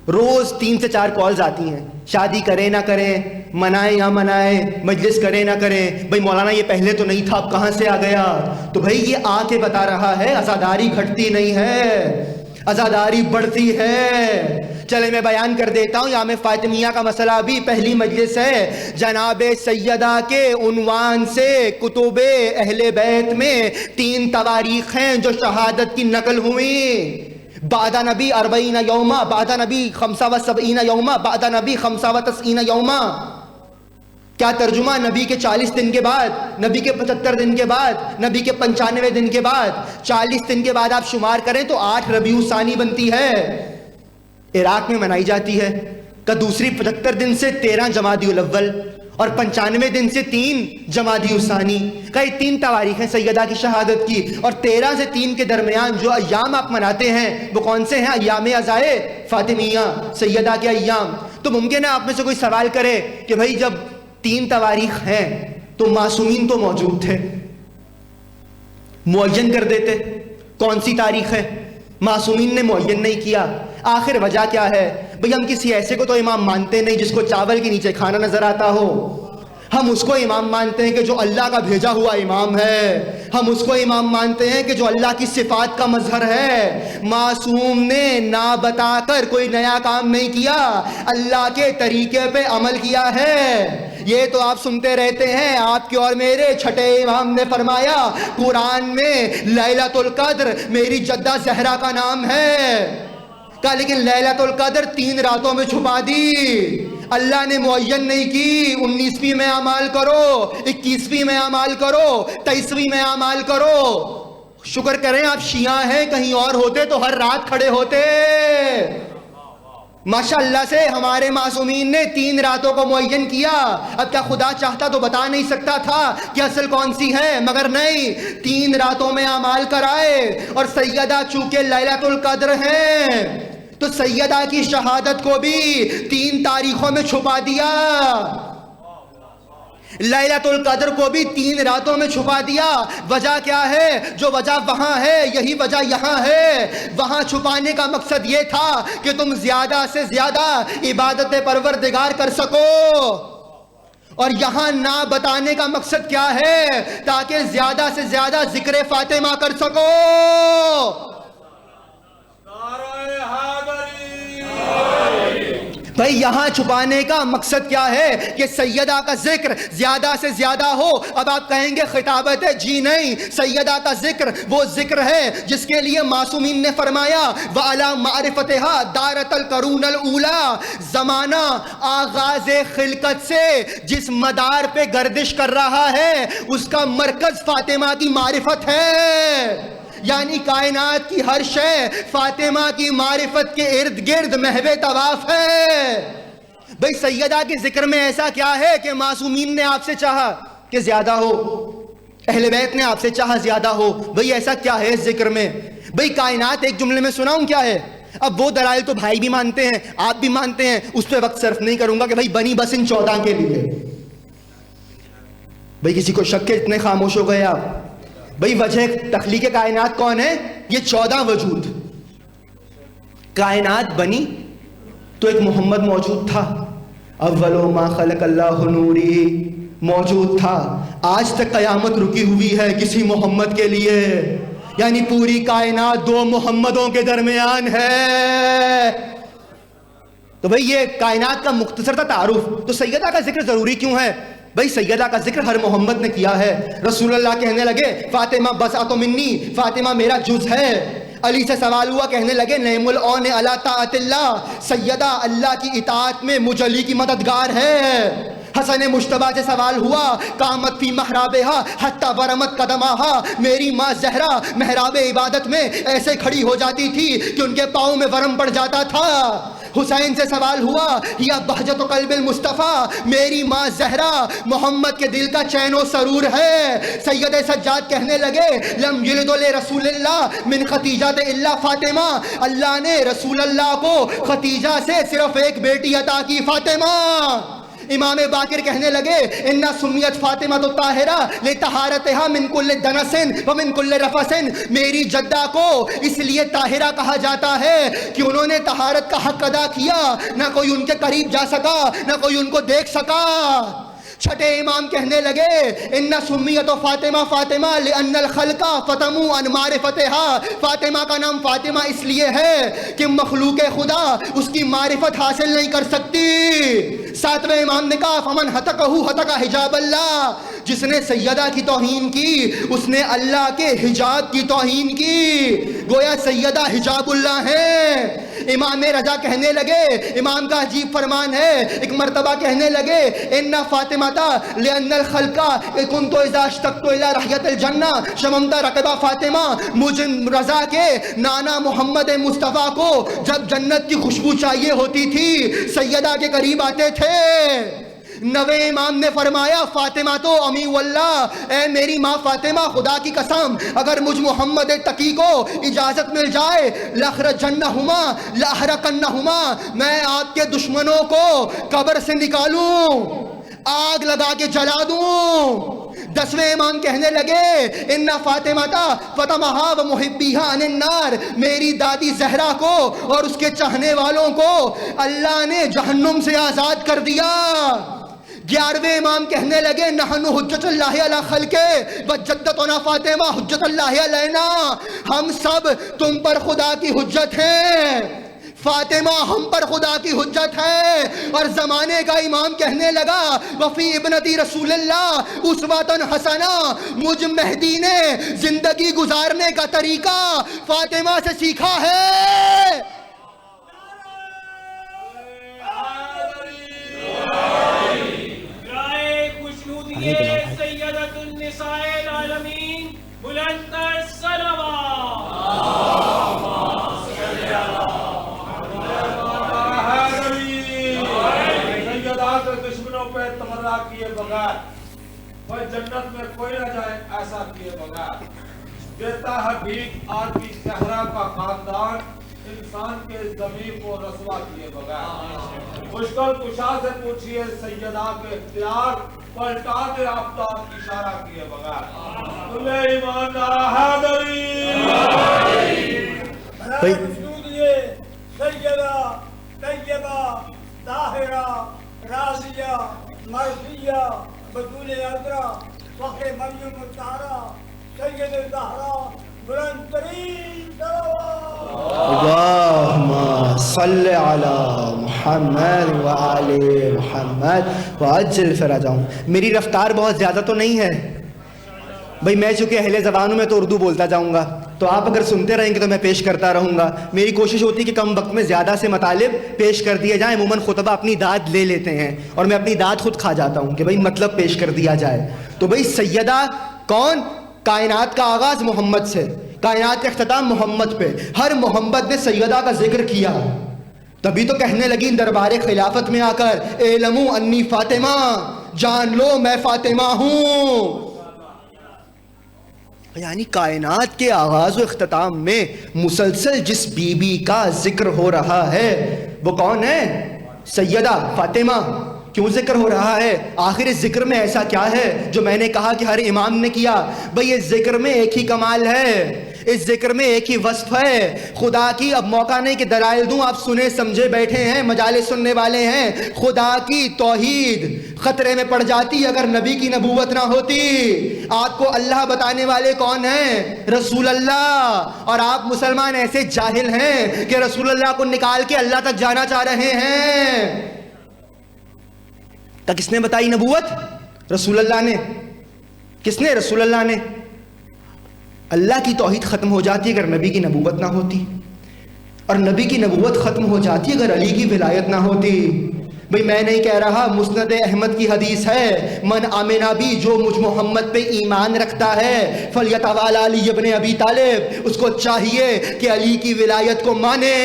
روز 3 سے 4 کالز آتی ہیں, شادی کریں نہ کریں, منائیں یا منائیں, مجلس کریں نہ کریں. بھائی مولانا یہ پہلے تو نہیں تھا, اب کہاں سے آ گیا؟ تو بھائی یہ آ کے بتا رہا ہے عزاداری گھٹتی نہیں ہے, عزاداری بڑھتی ہے. چلے میں بیان کر دیتا ہوں. یام فاطمیہ کا مسئلہ بھی پہلی مجلس ہے. جناب سیدہ کے عنوان سے کتب اہل بیت میں 3 تواریخ ہیں جو شہادت کی نقل ہوئی. بعد نبی 40 یوما, بعد نبی 75 یوما, بعد نبی 95 یوما. کیا ترجمہ؟ نبی کے 40 دن کے بعد, نبی کے 75 دن کے بعد, نبی کے 95 دن کے بعد, 40 دن کے بعد آپ شمار کریں تو 8 ربیع الثانی بنتی ہے. عراق میں منائی جاتی ہے. کا دوسری 75 دن سے 13 جمادی الاول, اور 95 دن سے 3 جمادی الثانی. کا یہ 3 تواریخ ہیں سیدہ کی شہادت کی. اور 13 سے 3 کے درمیان جو ایام آپ مناتے ہیں وہ کون سے ہیں؟ ایام عزائے فاطمیہ, سیدہ کے ایام. تو ممکن ہے آپ میں سے کوئی سوال کرے کہ بھائی جب 3 تواریخ ہیں تو معصومین تو موجود تھے. معین کر دیتے. کون سی تاریخ ہے؟ معصومین نے معین نہیں کیا. آخر وجہ کیا ہے؟ بھئی ہم کسی ایسے کو تو امام مانتے نہیں جس کو چاول کے نیچے کھانا نظر آتا ہو. ہم اس کو امام مانتے ہیں کہ جو اللہ کا بھیجا ہوا امام ہے. ہم اس کو امام مانتے ہیں کہ جو اللہ کی صفات کا مظہر ہے. معصوم نے نہ بتا کر کوئی نیا کام نہیں کیا, اللہ کے طریقے پہ عمل کیا ہے. یہ تو آپ سنتے رہتے ہیں, آپ کے اور میرے چھٹے امام نے فرمایا قرآن میں لیلۃ القدر میری جدہ زہرا کا نام ہے. کہا لیکن لیلۃ القدر 3 راتوں میں چھپا دی. اللہ نے معین نہیں کی 19ویں میں اعمال کرو, 21ویں میں اعمال کرو, 23ویں میں اعمال کرو. شکر کریں آپ شیعہ ہیں, کہیں اور ہوتے تو ہر رات کھڑے ہوتے. ماشاءاللہ سے ہمارے معصومین نے 3 راتوں کو معین کیا. اب کیا خدا چاہتا تو بتا نہیں سکتا تھا کہ اصل کون سی ہے؟ مگر نہیں, 3 راتوں میں اعمال کرائے. اور سیدہ چونکہ لیلۃ القدر ہیں تو سیدہ کی شہادت کو بھی 3 تاریخوں میں چھپا دیا. لیلۃ القدر کو بھی 3 راتوں میں چھپا دیا. وجہ کیا ہے؟ جو وجہ وہاں ہے یہی وجہ یہاں ہے. وہاں چھپانے کا مقصد یہ تھا کہ تم زیادہ سے زیادہ عبادت پروردگار کر سکو, اور یہاں نہ بتانے کا مقصد کیا ہے؟ تاکہ زیادہ سے زیادہ ذکر فاطمہ کر سکو. بھئی یہاں چھپانے کا مقصد کیا ہے؟ کہ سیدہ کا ذکر زیادہ سے زیادہ ہو. اب آپ کہیں گے خطابت ہے, جی نہیں, سیدہ کا ذکر وہ ذکر ہے جس کے لیے معصومین نے فرمایا وَعَلَى مَعْرِفَتِهَا دَارَتَ الْقَرُونَ الْأُولَى. زمانہ آغاز خلقت سے جس مدار پہ گردش کر رہا ہے اس کا مرکز فاطمہ کی معرفت ہے. یعنی کائنات کی ہر شے فاطمہ کی معرفت کے ارد گرد محو طواف ہے. بھئی سیدہ کے ذکر میں ایسا کیا ہے کہ معصومین نے آپ سے چاہا کہ زیادہ ہو, اہل بیت نے آپ سے چاہا زیادہ ہو؟ بھئی ایسا کیا ہے اس ذکر میں؟ بھئی کائنات ایک جملے میں سناؤں کیا ہے؟ اب وہ دلائل تو بھائی بھی مانتے ہیں, آپ بھی مانتے ہیں, اس پہ وقت صرف نہیں کروں گا کہ بھئی بنی بس ان 14 کے لیے. بھئی کسی کو شک ہے اتنے خاموش ہو گئے آپ؟ بھئی وجہ تخلیق کائنات کون ہے؟ یہ 14 وجود. کائنات بنی تو ایک محمد موجود تھا. اول ما خلق اللہ نوری موجود تھا. آج تک قیامت رکی ہوئی ہے کسی محمد کے لیے. یعنی پوری کائنات 2 محمدوں کے درمیان ہے. تو بھئی یہ کائنات کا مختصر تھا تعارف. تو سیدہ کا ذکر ضروری کیوں ہے؟ بھئی سیدہ کا ذکر ہر محمد نے کیا ہے. رسول اللہ کہنے لگے فاطمہ بضعۃ منی, فاطمہ میرا جز ہے. علی سے سوال ہوا, کہنے لگے نعم العون علی طاعت اللہ, سیدہ اللہ کی اطاعت میں مجھ علی کی مددگار ہے. حسن مجتبیٰ سے سوال ہوا, قامت فی محرابہا حتی ورمت قدمہا, میری ماں زہرا محراب عبادت میں ایسے کھڑی ہو جاتی تھی کہ ان کے پاؤں میں ورم پڑ جاتا تھا. حسین سے سوال ہوا, یا بہجت قلب المصطفیٰ, میری ماں زہرا محمد کے دل کا چین و سرور ہے. سید سجاد کہنے لگے لم یلد لرسول اللہ من خدیجہ الا فاطمہ, اللہ نے رسول اللہ کو خدیجہ سے صرف ایک بیٹی عطا کی, فاطمہ. امام باقر کہنے لگے ان سمیت فاطمہ تو طاہرہ لطہارتہا من کل دنس ومن کل رفس, میری جدہ کو اس لیے طاہرہ کہا جاتا ہے کہ انہوں نے طہارت کا حق ادا کیا, نہ کوئی ان کے قریب جا سکا, نہ کوئی ان کو دیکھ سکا. چھٹے امام کہنے لگے ان سمیت فاطمہ فاطمہ لان الخلق فتموا عن معرفتها, فاطمہ کا نام فاطمہ اس لیے ہے کہ مخلوق خدا اس کی معرفت حاصل نہیں کر سکتی. 7ویں امام نے کہا فمن ہتکہ ہتک حجاب اللہ, جس نے سیدہ کی توہین کی اس نے اللہ کے حجاب کی توہین کی. گویا سیدہ حجاب اللہ ہے. امام رضا کہنے لگے, امام کا عجیب فرمان ہے, ایک مرتبہ کہنے لگے ان فاطمہ لأن الخلق كنت اذا اشتقت الى رحیت الجنہ شممت رقبہ فاطمہ, مجھ رضا کے نانا محمد مصطفیٰ کو جب جنت کی خوشبو چاہیے ہوتی تھی سیدہ کے قریب آتے تھے. 9ویں امام نے فرمایا فاطمہ تو امی واللہ, اے میری ماں فاطمہ خدا کی قسم اگر مجھ محمد تقی کو اجازت مل جائے لأخرجنہما لأحرقنہما, میں آپ کے دشمنوں کو قبر سے نکالوں, آگ لگا کے جلا دوں. 10ویں امام کہنے لگے ان فاطمہ فاطمہ و محبیہا عن النار، میری دادی زہرا کو اور اس کے چاہنے والوں کو اللہ نے جہنم سے آزاد کر دیا۔ 11ویں امام کہنے لگے نحن حجت اللہ علی خلقہ وجدتنا فاطمہ حجت اللہ علینا، ہم سب تم پر خدا کی حجت ہیں، فاطمہ ہم پر خدا کی حجت ہے۔ اور زمانے کا امام کہنے لگا وفی ابنتی رسول اللہ اسوۃ حسنہ، مجھ مہدی نے زندگی گزارنے کا طریقہ فاطمہ سے سیکھا ہے۔ سیدۃ النساء العالمین بلند صلوات۔ دشمنوں پہ تمنا کیے بغیر کوئی جنت میں کوئی نہ جائے، ایسا کیے بغیر دیتا ہے بھیک آج کی صحرا کا خاندان، انسان کے زمین کو رسوا کیے بغیر۔ مشکل کشا سے پوچھئے سیدہ کے اختیار، پلٹا دے آفتاب اشارہ کیے بغیر۔ تمہیں ایمان نارا حیدری سیدہ طیبہ طاہرہ راضیہ مرضیہ بطول عذرا فخر مریم الطاہرہ سید الزہرا بلند ترین صلوات۔ اللہم صلی علی محمد وآل محمد وعجل فرجہم۔ میری رفتار بہت زیادہ تو نہیں ہے بھئی، میں چونکہ اہل زبان ہوں میں تو اردو بولتا جاؤں گا، تو آپ اگر سنتے رہیں گے تو میں پیش کرتا رہوں گا۔ میری کوشش ہوتی ہے کہ کم وقت میں زیادہ سے مطالب پیش کر دیے جائیں۔ عموماً خطبہ اپنی داد لے لیتے ہیں اور میں اپنی داد خود کھا جاتا ہوں کہ بھئی مطلب پیش کر دیا جائے۔ تو بھئی سیدہ کون؟ کائنات کا آغاز محمد سے، کائنات کا اختتام محمد پہ، ہر محمد نے سیدہ کا ذکر کیا، تبھی تو کہنے لگی دربار خلافت میں آ کر اعلموا انی فاطمہ، جان لو میں فاطمہ ہوں۔ یعنی کائنات کے آغاز و اختتام میں مسلسل جس بی بی کا ذکر ہو رہا ہے وہ کون ہے؟ سیدہ فاطمہ۔ کیوں ذکر ہو رہا ہے؟ آخر اس ذکر میں ایسا کیا ہے جو میں نے کہا کہ ہر امام نے کیا؟ بھئی اس ذکر میں ایک ہی کمال ہے، اس ذکر میں ایک ہی وصف ہے خدا کی۔ اب موقع نہیں کہ دلائل دوں، آپ سنے سمجھے بیٹھے ہیں، مجالس سننے والے ہیں۔ خدا کی توحید خطرے میں پڑ جاتی اگر نبی کی نبوت نہ ہوتی۔ آپ کو اللہ بتانے والے کون ہیں؟ رسول اللہ، اور آپ مسلمان ایسے جاہل ہیں کہ رسول اللہ کو نکال کے اللہ تک جانا چاہ رہے ہیں۔ تو کس نے بتائی نبوت؟ رسول اللہ نے۔ کس نے؟ رسول اللہ نے۔ اللہ کی توحید ختم ہو جاتی اگر نبی کی نبوت نہ ہوتی، اور نبی کی نبوت ختم ہو جاتی اگر علی کی ولایت نہ ہوتی۔ بھئی میں نہیں کہہ رہا، مسند احمد کی حدیث ہے من آمنا بھی، جو مجھ محمد پہ ایمان رکھتا ہے فلیتوالی علی ابن ابی طالب، اس کو چاہیے کہ علی کی ولایت کو مانے۔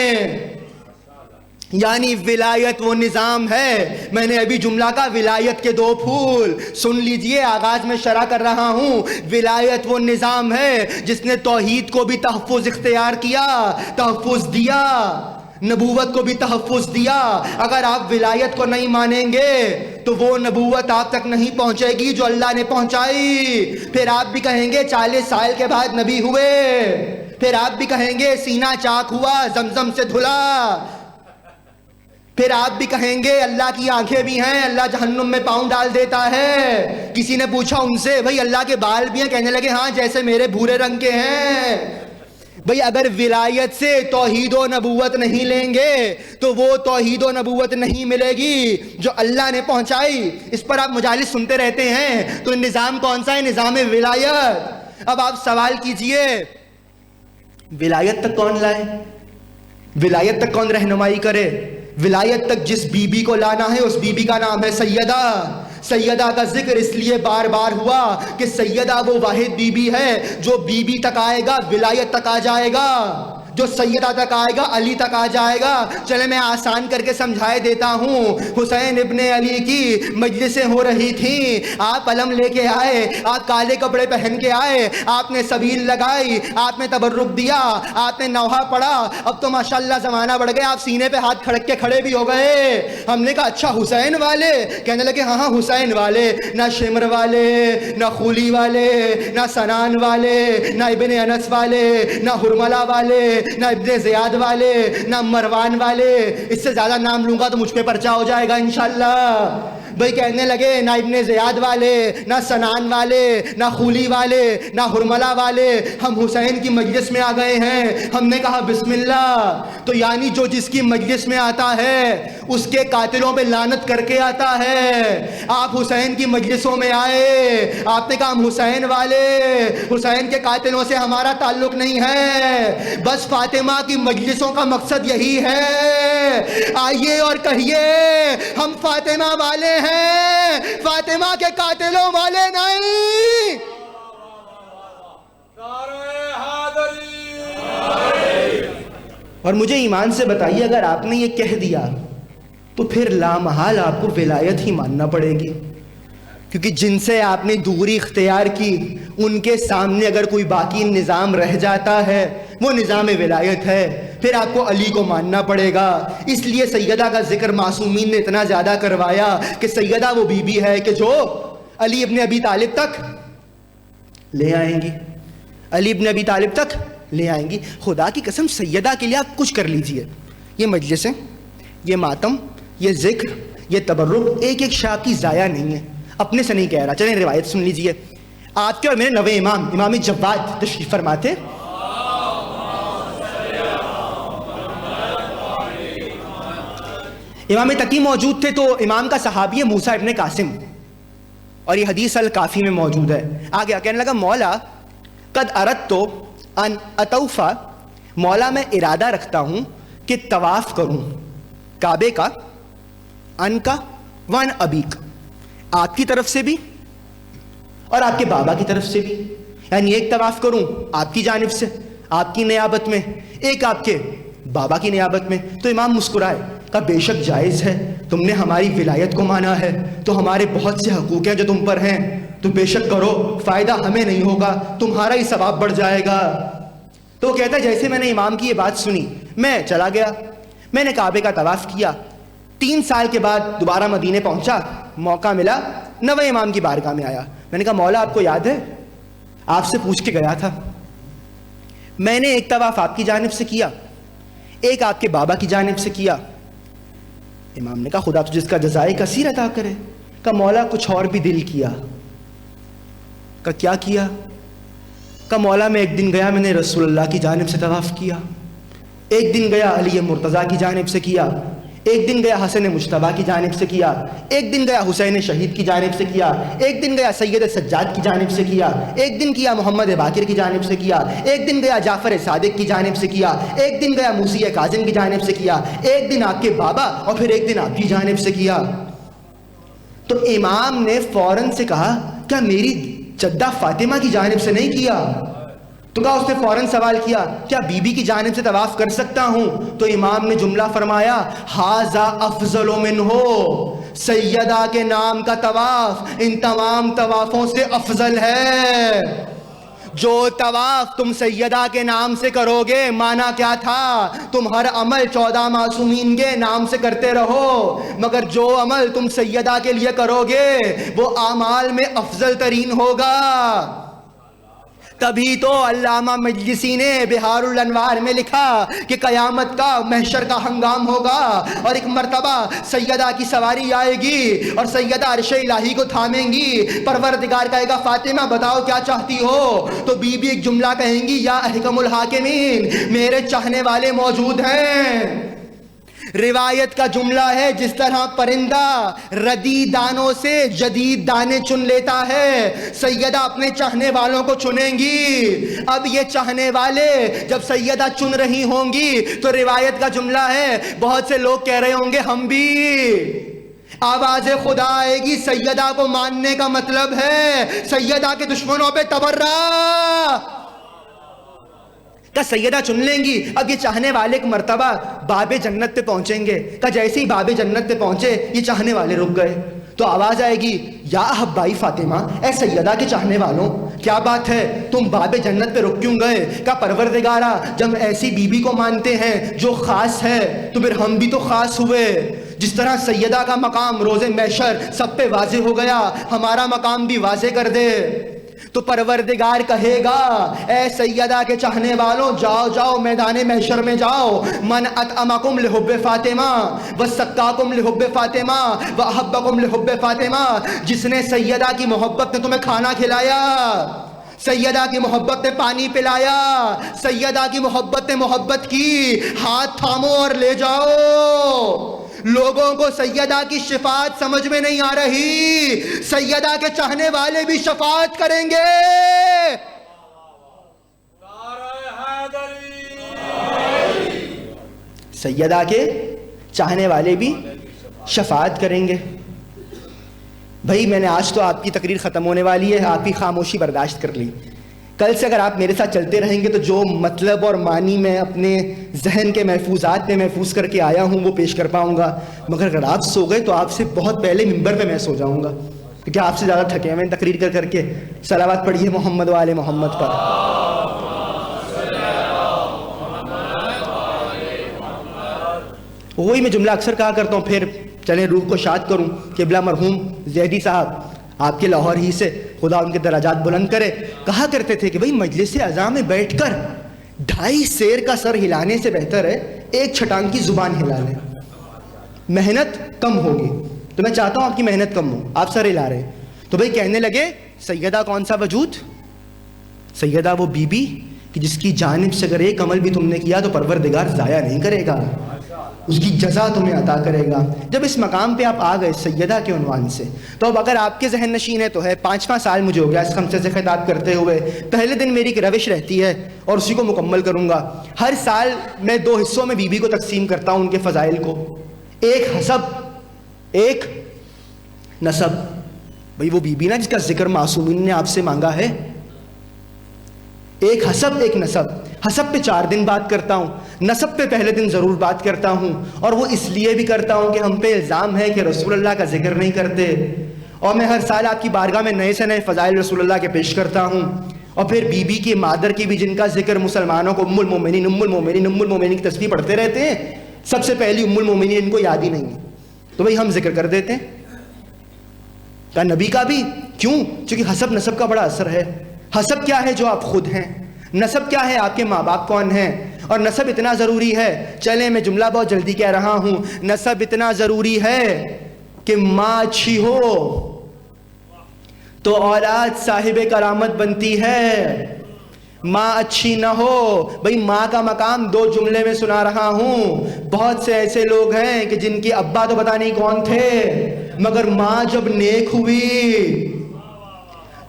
یعنی ولایت وہ نظام ہے، میں نے ابھی جملہ کا ولایت کے دو پھول سن لیجئے، آغاز میں شرح کر رہا ہوں۔ ولایت وہ نظام ہے جس نے توحید کو بھی تحفظ اختیار کیا، تحفظ دیا، نبوت کو بھی تحفظ دیا۔ اگر آپ ولایت کو نہیں مانیں گے تو وہ نبوت آپ تک نہیں پہنچے گی جو اللہ نے پہنچائی۔ پھر آپ بھی کہیں گے 40 سال کے بعد نبی ہوئے، پھر آپ بھی کہیں گے سینہ چاک ہوا، زمزم سے دھلا، پھر آپ بھی کہیں گے اللہ کی آنکھیں بھی ہیں، اللہ جہنم میں پاؤں ڈال دیتا ہے۔ کسی نے پوچھا ان سے بھئی اللہ کے بال بھی ہیں؟ کہنے لگے ہاں جیسے میرے بھورے رنگ کے ہیں۔ بھئی اگر ولایت سے توحید و نبوت نہیں لیں گے تو وہ توحید و نبوت نہیں ملے گی جو اللہ نے پہنچائی۔ اس پر آپ مجالس سنتے رہتے ہیں، تو نظام کون سا ہے؟ نظام ولایت۔ اب آپ سوال کیجئے ولایت تک کون لائے؟ ولایت تک کون رہنمائی کرے؟ ولایت تک جس بی بی کو لانا ہے اس بی بی کا نام ہے سیدہ۔ سیدہ کا ذکر اس لیے بار بار ہوا کہ سیدہ وہ واحد بی بی ہے جو بی بی تک آئے گا ولایت تک آ جائے گا۔ جو سیدہ تک آئے گا علی تک آ جائے گا۔ چلے میں آسان کر کے سمجھائے دیتا ہوں۔ حسین ابن علی کی مجلسیں ہو رہی تھیں، آپ علم لے کے آئے، آپ کالے کپڑے پہن کے آئے، آپ نے سبیل لگائی، آپ نے تبرک دیا، آپ نے نوحہ پڑھا۔ اب تو ماشاءاللہ زمانہ بڑھ گیا، آپ سینے پہ ہاتھ کھڑک کے کھڑے بھی ہو گئے۔ ہم نے کہا اچھا حسین والے؟ کہنے لگے ہاں حسین والے، نہ شمر والے، نہ خولی والے، نہ سنان والے، نہ ابن انس والے، نہ ہرملہ والے، نہ ابن زیاد والے، نہ مروان والے۔ اس سے زیادہ نام لوں گا تو مجھ پہ پرچہ ہو جائے گا انشاءاللہ۔ بھئی کہنے لگے نہ ابن زیاد والے، نہ سنان والے، نہ خولی والے، نہ ہرملہ والے، ہم حسین کی مجلس میں آ گئے ہیں۔ ہم نے کہا بسم اللہ۔ تو یعنی جو جس کی مجلس میں آتا ہے اس کے قاتلوں پہ لعنت کر کے آتا ہے۔ آپ حسین کی مجلسوں میں آئے، آپ نے کہا ہم حسین والے، حسین کے قاتلوں سے ہمارا تعلق نہیں ہے، بس فاطمہ کی مجلسوں کا مقصد یہی ہے۔ آئیے اور کہیے ہم فاطمہ والے ہیں، فاطمہ کے قاتلوں والے نہیں۔ اور مجھے ایمان سے بتائیے اگر آپ نے یہ کہہ دیا تو پھر لامحال آپ کو ولایت ہی ماننا پڑے گی، کیونکہ جن سے آپ نے دوری اختیار کی ان کے سامنے اگر کوئی باقی نظام رہ جاتا ہے وہ نظام ولایت ہے، پھر آپ کو علی کو ماننا پڑے گا۔ اس لیے سیدہ کا ذکر معصومین نے اتنا زیادہ کروایا کہ سیدہ وہ بی بی ہے کہ جو علی ابن ابی طالب تک لے آئیں گی، علی ابن ابی طالب تک لے آئیں گی۔ خدا کی قسم سیدہ کے لیے آپ کچھ کر لیجئے، یہ مجلسیں، یہ ماتم، یہ ذکر، یہ تبرک، ایک ایک شاہ کی ضائع نہیں ہے، اپنے سے نہیں کہہ رہا۔ چلیں روایت سن لیجئے۔ آپ کے اور میرے نوے امام امام جواد تشریف فرما تھے۔ امام تقی موجود تھے تو امام کا صحابی ہے موسیٰ ابن قاسم، اور یہ حدیث الکافی میں موجود ہے۔ آگے کہنے لگا مولا قد اردت ان اطوفا، مولا میں ارادہ رکھتا ہوں کہ طواف کروں کعبے کا، ان کا ون ابیک، آپ کی طرف سے بھی اور آپ کے بابا کی طرف سے بھی، یعنی ایک طواف کروں آپ کی جانب سے آپ کی نیابت میں، ایک آپ کے بابا کی نیابت میں۔ تو امام مسکرائے، کہا بے شک جائز ہے، تم نے ہماری ولایت کو مانا ہے تو ہمارے بہت سے حقوق ہیں جو تم پر ہیں، تو بے شک کرو، فائدہ ہمیں نہیں ہوگا، تمہارا ہی ثواب بڑھ جائے گا۔ تو وہ کہتا ہے جیسے میں نے امام کی یہ بات سنی میں چلا گیا، میں نے کعبے کا طواف کیا۔ 3 سال کے بعد دوبارہ مدینے پہنچا، موقع ملا، نوے امام کی بارگاہ میں آیا۔ میں نے کہا مولا آپ کو یاد ہے آپ سے پوچھ کے گیا تھا، میں نے ایک طواف آپ کی جانب سے کیا، ایک آپ کے بابا کی جانب سے کیا۔ امام نے کہا خدا تو جس کا جزائے کثیر عطا کرے۔ کہا مولا کچھ اور بھی دل کیا۔ کہا کیا کیا؟ کہا مولا میں ایک دن گیا میں نے رسول اللہ کی جانب سے طواف کیا، ایک دن گیا علی مرتضیٰ کی جانب سے کیا، ایک دن گیا حسن مجتبیٰ کی جانب سے کیا، ایک دن گیا حسین شہید کی جانب سے کیا، ایک دن گیا سید سجاد کی جانب سے کیا، ایک دن کیا محمد باقر کی جانب سے کیا، ایک دن گیا جعفر صادق کی جانب سے کیا، ایک دن گیا موسی کاظم کی جانب سے کیا، ایک دن آپ کے بابا اور پھر ایک دن آپ کی جانب سے کیا۔ تو امام نے فوراً سے کہا کیا میری جدہ فاطمہ کی جانب سے نہیں کیا؟ تو کہا اس نے فوراً سوال کیا کیا بی بی کی جانب سے طواف کر سکتا ہوں؟ تو امام نے جملہ فرمایا ھذا افضل منہ، سیدہ کے نام کا طواف ان تمام طوافوں سے افضل ہے۔ جو طواف تم سیدہ کے نام سے کرو گے، مانا کیا تھا تم ہر عمل 14 معصومین کے نام سے کرتے رہو، مگر جو عمل تم سیدہ کے لیے کرو گے وہ اعمال میں افضل ترین ہوگا۔ تبھی تو علامہ مجلسی نے بہار الانوار میں لکھا کہ قیامت کا محشر کا ہنگام ہوگا اور ایک مرتبہ سیدہ کی سواری آئے گی اور سیدہ عرش الہی کو تھامیں گی، پروردگار کہے گا فاطمہ بتاؤ کیا چاہتی ہو؟ تو بی بی ایک جملہ کہیں گی یا احکم الحاکمین، میرے چاہنے والے موجود ہیں۔ روایت کا جملہ ہے جس طرح پرندہ ردی دانوں سے جدید دانے چن لیتا ہے، سیدہ اپنے چاہنے والوں کو چنیں گی۔ اب یہ چاہنے والے جب سیدہ چن رہی ہوں گی تو روایت کا جملہ ہے بہت سے لوگ کہہ رہے ہوں گے ہم بھی، آواز خدا آئے گی سیدہ کو ماننے کا مطلب ہے سیدہ کے دشمنوں پہ تبرہ، کہ سیدہ چن لیں گی. اب یہ چاہنے والے ایک مرتبہ باب جنت پہ پہنچیں گے. کہ جیسے ہی باب جنت پہ پہنچے یہ چاہنے والے رک گئے تو آواز آئے گی یا احبائی فاطمہ, اے سیدہ کے چاہنے والوں, کیا بات ہے تم باب جنت پہ رک کیوں گئے؟ کہ پروردگارا جب ایسی بیوی کو مانتے ہیں جو خاص ہے تو پھر ہم بھی تو خاص ہوئے. جس طرح سیدہ کا مقام روز محشر سب پہ واضح ہو گیا, ہمارا مقام بھی واضح کر دے. تو پروردگار کہے گا اے سیدہ کے چاہنے والوں جاؤ جاؤ میدان محشر میں جاؤ. من اطعمکم لحب فاطمہ وسقاکم لحب فاطمہ واحبکم لحب فاطمہ, جس نے سیدہ کی محبت نے تمہیں کھانا کھلایا, سیدہ کی محبت نے پانی پلایا, سیدہ کی محبت نے محبت کی, ہاتھ تھامو اور لے جاؤ. لوگوں کو سیدہ کی شفاعت سمجھ میں نہیں آ رہی, سیدہ کے چاہنے والے بھی شفاعت کریں گے. سیدہ کے چاہنے والے بھی شفاعت کریں گے. بھائی میں نے آج تو آپ کی تقریر ختم ہونے والی ہے, آپ کی خاموشی برداشت کر لی. کل سے اگر آپ میرے ساتھ چلتے رہیں گے تو جو مطلب اور معنی میں اپنے ذہن کے محفوظات میں محفوظ کر کے آیا ہوں وہ پیش کر پاؤں گا. مگر اگر آپ سو گئے تو آپ سے بہت پہلے ممبر پہ میں سو جاؤں گا, کیونکہ آپ سے زیادہ تھکے ہیں تقریر کر کر کے. صلوات پڑھیے محمد و آل محمد پر. وہی میں جملہ اکثر کہا کرتا ہوں, پھر چلیں روح کو شاد کروں. قبلہ مرحوم زیدی صاحب آپ کے لاہور ہی سے, خدا ان کے درجات بلند کرے, کہا کرتے تھے کہ بھئی مجلس اعزاں میں بیٹھ کر 2.5 شیر کا سر ہلانے سے بہتر ہے 1 چھٹانگ کی زبان ہلا لیں, محنت کم ہوگی. تو میں چاہتا ہوں آپ کی محنت کم ہو, آپ سر ہلا رہے. تو بھئی کہنے لگے سیدہ کون سا وجود؟ سیدہ وہ بی بی کہ جس کی جانب سے اگر ایک عمل بھی تم نے کیا تو پروردگار ضائع نہیں کرے گا, اس کی جزا تمہیں عطا کرے گا. جب اس مقام پہ آپ آ گئے سیدہ کے عنوان سے, تو اب اگر آپ کے ذہن نشین ہے تو ہے 5واں سال مجھے ہو گیا اس خمسے سے خطاب کرتے ہوئے. پہلے دن میری ایک روش رہتی ہے اور اسی کو مکمل کروں گا. ہر سال میں 2 حصوں میں بی بی کو تقسیم کرتا ہوں, ان کے فضائل کو, ایک حسب ایک نسب. بھئی وہ بی بی نا جس کا ذکر معصومین نے آپ سے مانگا ہے, ایک حسب ایک نسب. حسب پہ 4 دن بات کرتا ہوں, نسب پہ پہلے دن ضرور بات کرتا ہوں, اور وہ اس لیے بھی کرتا ہوں کہ ہم پہ الزام ہے کہ رسول اللہ کا ذکر نہیں کرتے. اور میں ہر سال آپ کی بارگاہ میں نئے سے نئے فضائل رسول اللہ کے پیش کرتا ہوں. اور پھر بی بی کی مادر کی بھی جن کا ذکر مسلمانوں کو ام المومنین ام المومنین ام المومنین کی تسبیح پڑھتے رہتے ہیں, سب سے پہلی ام المومنین ان کو یاد ہی نہیں ہے, تو بھئی ہم ذکر کر دیتے ہیں. کہا نبی کا بھی کیوں؟ چونکہ حسب نسب کا بڑا اثر ہے. حسب کیا ہے؟ جو آپ خود ہیں. نسب کیا ہے؟ آپ کے ماں باپ کون ہیں. اور نسب اتنا ضروری ہے, چلیں میں جملہ بہت جلدی کہہ رہا ہوں, نسب اتنا ضروری ہے کہ ماں اچھی ہو تو اولاد صاحب کرامت بنتی ہے, ماں اچھی نہ ہو. بھئی ماں کا مقام 2 جملے میں سنا رہا ہوں. بہت سے ایسے لوگ ہیں کہ جن کی ابا تو پتہ نہیں کون تھے, مگر ماں جب نیک ہوئی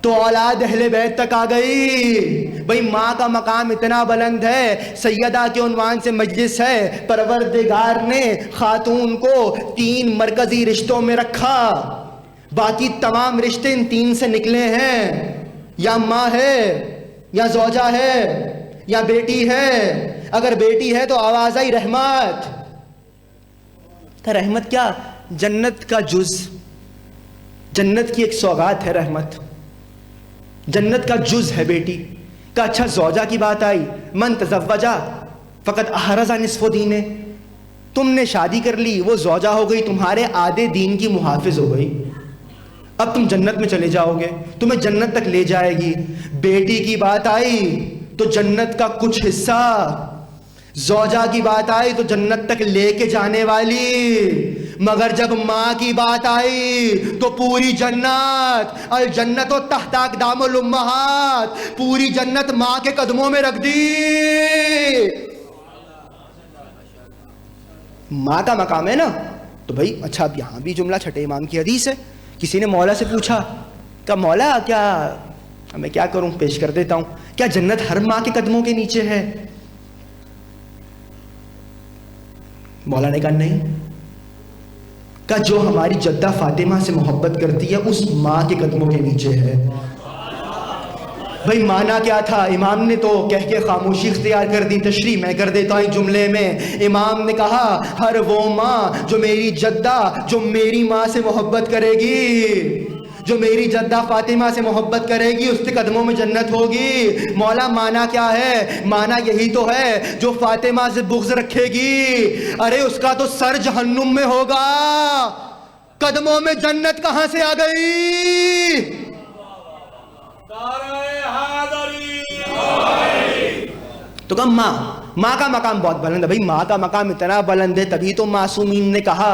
تو اولاد اہل بیت تک آ گئی. بھئی ماں کا مقام اتنا بلند ہے, سیدہ کے عنوان سے مجلس ہے, پروردگار نے خاتون کو 3 مرکزی رشتوں میں رکھا, باقی تمام رشتے ان 3 سے نکلے ہیں. یا ماں ہے, یا زوجہ ہے, یا بیٹی ہے. اگر بیٹی ہے تو آواز آئی رحمت. رحمت کیا؟ جنت کا جز, جنت کی ایک سوغات ہے رحمت, جنت کا جز ہے بیٹی کا. اچھا زوجہ کی بات آئی, من تزوجہ فقط احرز نصف دینے. تم نے شادی کر لی, وہ زوجہ ہو گئی, تمہارے آدھے دین کی محافظ ہو گئی. اب تم جنت میں چلے جاؤ گے, تمہیں جنت تک لے جائے گی. بیٹی کی بات آئی تو جنت کا کچھ حصہ, زوجہ کی بات آئی تو جنت تک لے کے جانے والی. مگر جب ماں کی بات آئی تو پوری جنت, الجنت و تحت اقدام الامہات, پوری جنت ماں کے قدموں میں رکھ دی. ماں کا مقام ہے نا. تو بھائی اچھا اب یہاں بھی جملہ چھٹے امام کی حدیث ہے. کسی نے مولا سے پوچھا کہ مولا کیا میں کیا کروں, پیش کر دیتا ہوں, کیا جنت ہر ماں کے قدموں کے نیچے ہے؟ مولا نے کہا نہیں. کہ جو ہماری جدہ فاطمہ سے محبت کرتی ہے اس ماں کے قدموں کے نیچے ہے. بھائی معنی کیا تھا؟ امام نے تو کہہ کے خاموشی اختیار کر دی. تشریح میں کر دیتا ہوں ایک جملے میں. امام نے کہا ہر وہ ماں جو میری جدہ جو میری ماں سے محبت کرے گی، جو میری جدہ فاطمہ سے محبت کرے گی، اس کے قدموں میں جنت ہوگی. مولا معنی کیا ہے؟ معنی یہی تو ہے جو فاطمہ سے بغض رکھے گی، ارے اس کا تو سر جہنم میں ہوگا، قدموں میں جنت کہاں سے آ گئی؟ تو کہا ماں کا مقام بہت بلند ہے. بھائی ماں کا مقام اتنا بلند ہے تبھی تو معصومین نے کہا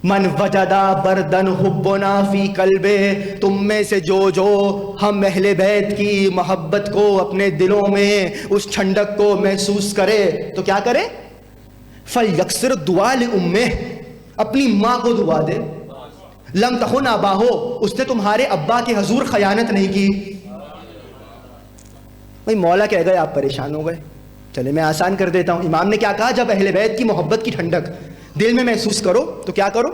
من وجدہ بردن حبنا فی قلبے، تم میں سے جو ہم اہل بیت کی محبت کو اپنے دلوں میں اس ٹھنڈک کو محسوس کرے تو کیا کرے؟ فلیکثر دعا لامہ، اپنی ماں کو دعا دے. لم تخن اباہو، اس نے تمہارے ابا کے حضور خیانت نہیں کی. بھائی مولا کہہ گئے آپ پریشان ہو گئے. چلے میں آسان کر دیتا ہوں. امام نے کیا کہا؟ جب اہل بیت کی محبت کی ٹھنڈک دل میں محسوس کرو تو کیا کرو؟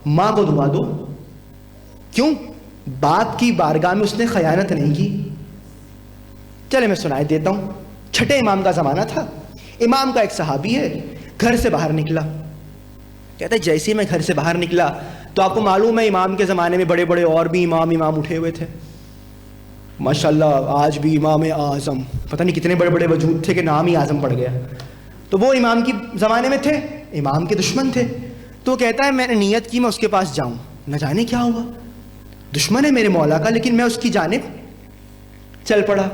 ماں کو دعا دو. کیوں؟ باپ کی بارگاہ میں اس نے خیانت نہیں کی. چلے میں سنائے دیتا ہوں. چھٹے امام کا زمانہ تھا. امام کا ایک صحابی ہے، گھر سے باہر نکلا. کہتا ہے جیسے میں گھر سے باہر نکلا تو آپ کو معلوم ہے امام کے زمانے میں بڑے بڑے اور بھی امام اٹھے ہوئے تھے. ماشاءاللہ آج بھی امام اعظم، پتہ نہیں کتنے بڑے بڑے وجود تھے کہ نام ہی اعظم پڑ گیا. تو وہ امام کی زمانے میں تھے، امام کے دشمن تھے. تو کہتا ہے میں نے نیت کی میں اس کے پاس جاؤں، نہ جانے کیا ہوا، دشمن ہے میرے مولا کا لیکن میں اس کی جانب چل پڑا.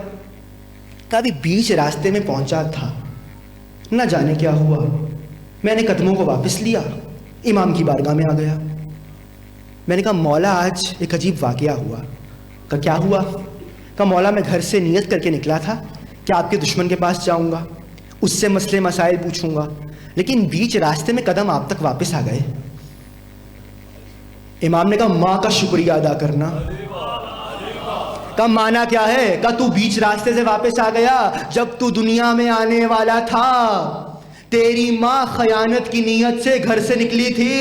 کبھی بیچ راستے میں پہنچا تھا، نہ جانے کیا ہوا، میں نے قدموں کو واپس لیا، امام کی بارگاہ میں آ گیا. میں نے کہا مولا آج ایک عجیب واقعہ ہوا. کہا کیا ہوا؟ کہا مولا میں گھر سے نیت کر کے نکلا تھا کہ آپ کے دشمن کے پاس جاؤں گا، اس سے مسئلے مسائل پوچھوں گا، لیکن بیچ راستے میں قدم آپ تک واپس آ گئے. امام نے کہا ماں کا شکریہ ادا کرنا. کہا معنی کیا ہے؟ کہا تو بیچ راستے سے واپس آ گیا، جب تو دنیا میں آنے والا تھا تیری ماں خیانت کی نیت سے گھر سے نکلی تھی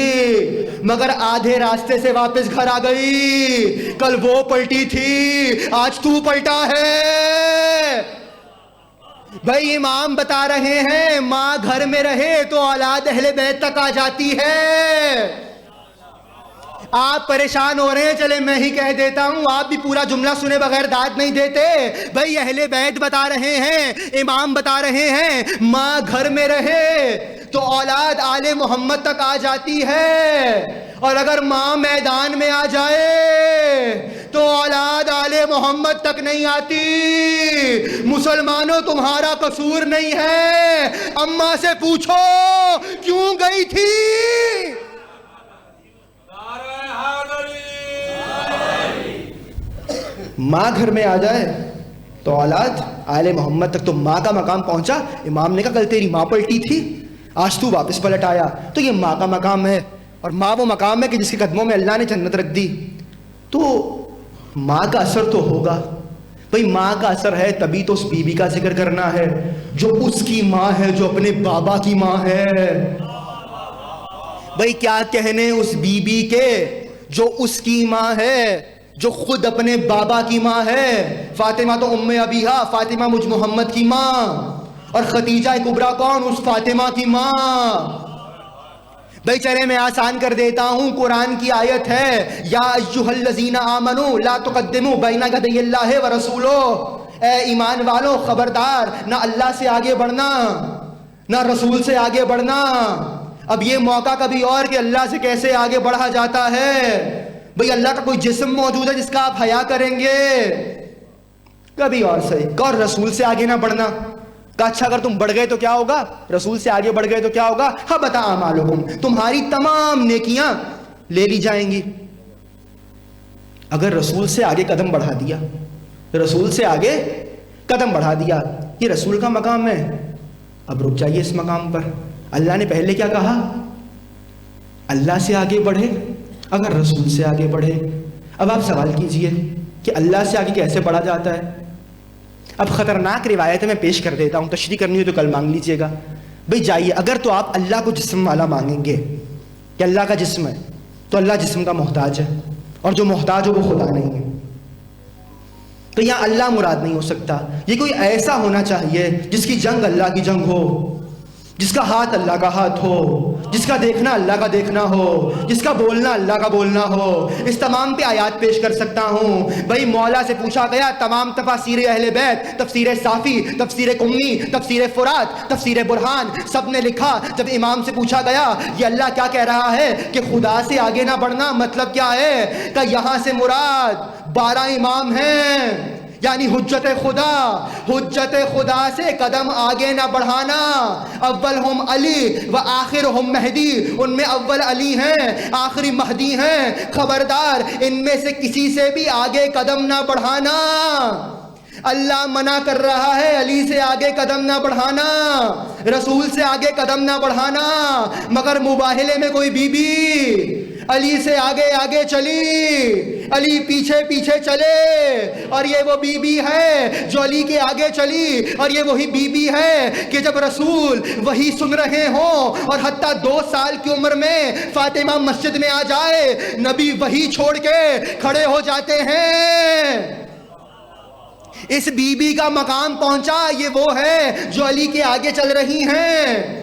مگر آدھے راستے سے واپس گھر آ گئی. کل وہ پلٹی تھی، آج تو پلٹا ہے. بھائی امام بتا رہے ہیں ماں گھر میں رہے تو اولاد اہل بیت تک آ جاتی ہے. آپ پریشان ہو رہے ہیں، چلے میں ہی کہہ دیتا ہوں، آپ بھی پورا جملہ سنے بغیر داد نہیں دیتے. بھائی اہل بیت بتا رہے ہیں، امام بتا رہے ہیں ماں گھر میں رہے تو اولاد آل محمد تک آ جاتی ہے، اور اگر ماں میدان میں آ جائے تو اولاد آل محمد تک نہیں آتی. مسلمانوں تمہارا قصور نہیں ہے، اماں سے پوچھو کیوں گئی تھی. ماں گھر میں آ جائے تو اولاد آل محمد تک. تو ماں کا مقام پہنچا. امام نے کہا کل تیری ماں پلٹی تھی، آج تو واپس پلٹ آیا. تو یہ ماں کا مقام ہے، اور ماں وہ مقام ہے کہ جس کے قدموں میں اللہ نے جنت رکھ دی. تو ماں کا اثر تو ہوگا. بھئی ماں کا اثر ہے تبھی تو اس بی بی کا ذکر کرنا ہے جو اس کی ماں ہے، جو اپنے بابا کی ماں ہے. بھئی کیا کہنے اس بی بی کے جو اس کی ماں ہے، جو خود اپنے بابا کی ماں ہے. فاطمہ تو ام ابیہا، فاطمہ مجھ محمد کی ماں، اور خدیجہ کبریٰ کون؟ اس فاطمہ کی ماں. بھئی چلے میں آسان کر دیتا ہوں. قرآن کی آیت ہے یا ایھا الذین آمنوا لا تقدموا بین یدی اللہ ورسولہ. اے ایمان والو خبردار، نہ اللہ سے آگے بڑھنا نہ رسول سے آگے بڑھنا. اب یہ موقع کبھی اور کہ اللہ سے کیسے آگے بڑھا جاتا ہے. بھئی اللہ کا کوئی جسم موجود ہے جس کا آپ حیا کریں گے؟ کبھی اور صحیح. اور رسول سے آگے نہ بڑھنا. کہا اچھا اگر تم بڑھ گئے تو کیا ہوگا؟ رسول سے آگے بڑھ گئے تو کیا ہوگا؟ حبط اعمالکم، تمہاری تمام نیکیاں لے لی جائیں گی. اگر رسول سے آگے قدم بڑھا دیا، رسول سے آگے قدم بڑھا دیا، یہ رسول کا مقام ہے. اب رک جائیے اس مقام پر. اللہ نے پہلے کیا کہا؟ اللہ سے آگے بڑھے اگر رسول سے آگے بڑھے. اب آپ سوال کیجئے کہ اللہ سے آگے کیسے بڑھا جاتا ہے؟ اب خطرناک روایت میں پیش کر دیتا ہوں، تشریح کرنی ہو تو کل مانگ لیجئے گا. بھئی جائیے، اگر تو آپ اللہ کو جسم والا مانگیں گے کہ اللہ کا جسم ہے تو اللہ جسم کا محتاج ہے، اور جو محتاج ہو وہ خدا نہیں ہے. تو یہاں اللہ مراد نہیں ہو سکتا، یہ کوئی ایسا ہونا چاہیے جس کی جنگ اللہ کی جنگ ہو، جس کا ہاتھ اللہ کا ہاتھ ہو، جس کا دیکھنا اللہ کا دیکھنا ہو، جس کا بولنا اللہ کا بولنا ہو۔ اس تمام پہ آیات پیش کر سکتا ہوں۔ بھائی مولا سے پوچھا گیا تمام تفاسیر اہل بیت، تفسیر صافی، تفسیر قمی، تفسیر فرات، تفسیر برہان، سب نے لکھا۔ جب امام سے پوچھا گیا یہ اللہ کیا کہہ رہا ہے کہ خدا سے آگے نہ بڑھنا مطلب کیا ہے، کہ یہاں سے مراد 12 امام ہیں، یعنی حجت خدا سے قدم آگے نہ بڑھانا۔ اول ہم علی و آخر ہم مہدی، ان میں اول علی ہیں، آخری مہدی ہیں، خبردار ان میں سے کسی سے بھی آگے قدم نہ بڑھانا۔ اللہ منع کر رہا ہے علی سے آگے قدم نہ بڑھانا، رسول سے آگے قدم نہ بڑھانا، مگر مباہلے میں کوئی بی بی علی سے آگے آگے چلی، علی پیچھے پیچھے چلے، اور یہ وہ بی بی ہے جو علی کے آگے چلی، اور یہ وہی بی بی ہے کہ جب رسول وہی سن رہے ہوں اور حتیٰ 2 سال کی عمر میں فاطمہ مسجد میں آ جائے، نبی وہی چھوڑ کے کھڑے ہو جاتے ہیں۔ اس بی بی کا مقام پہنچا، یہ وہ ہے جو علی کے آگے چل رہی ہیں،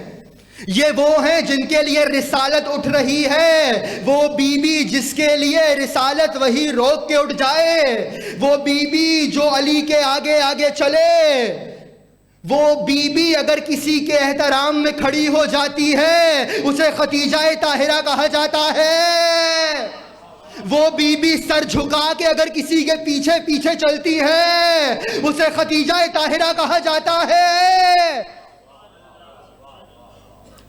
یہ وہ ہیں جن کے لیے رسالت اٹھ رہی ہے، وہ بی بی جس کے لیے رسالت وہی روک کے اٹھ جائے، وہ بی بی جو علی کے آگے آگے چلے، وہ بی بی اگر کسی کے احترام میں کھڑی ہو جاتی ہے اسے ختیجہ طاہرہ کہا جاتا ہے، وہ بی بی سر جھکا کے اگر کسی کے پیچھے پیچھے چلتی ہے اسے ختیجہ طاہرہ کہا جاتا ہے۔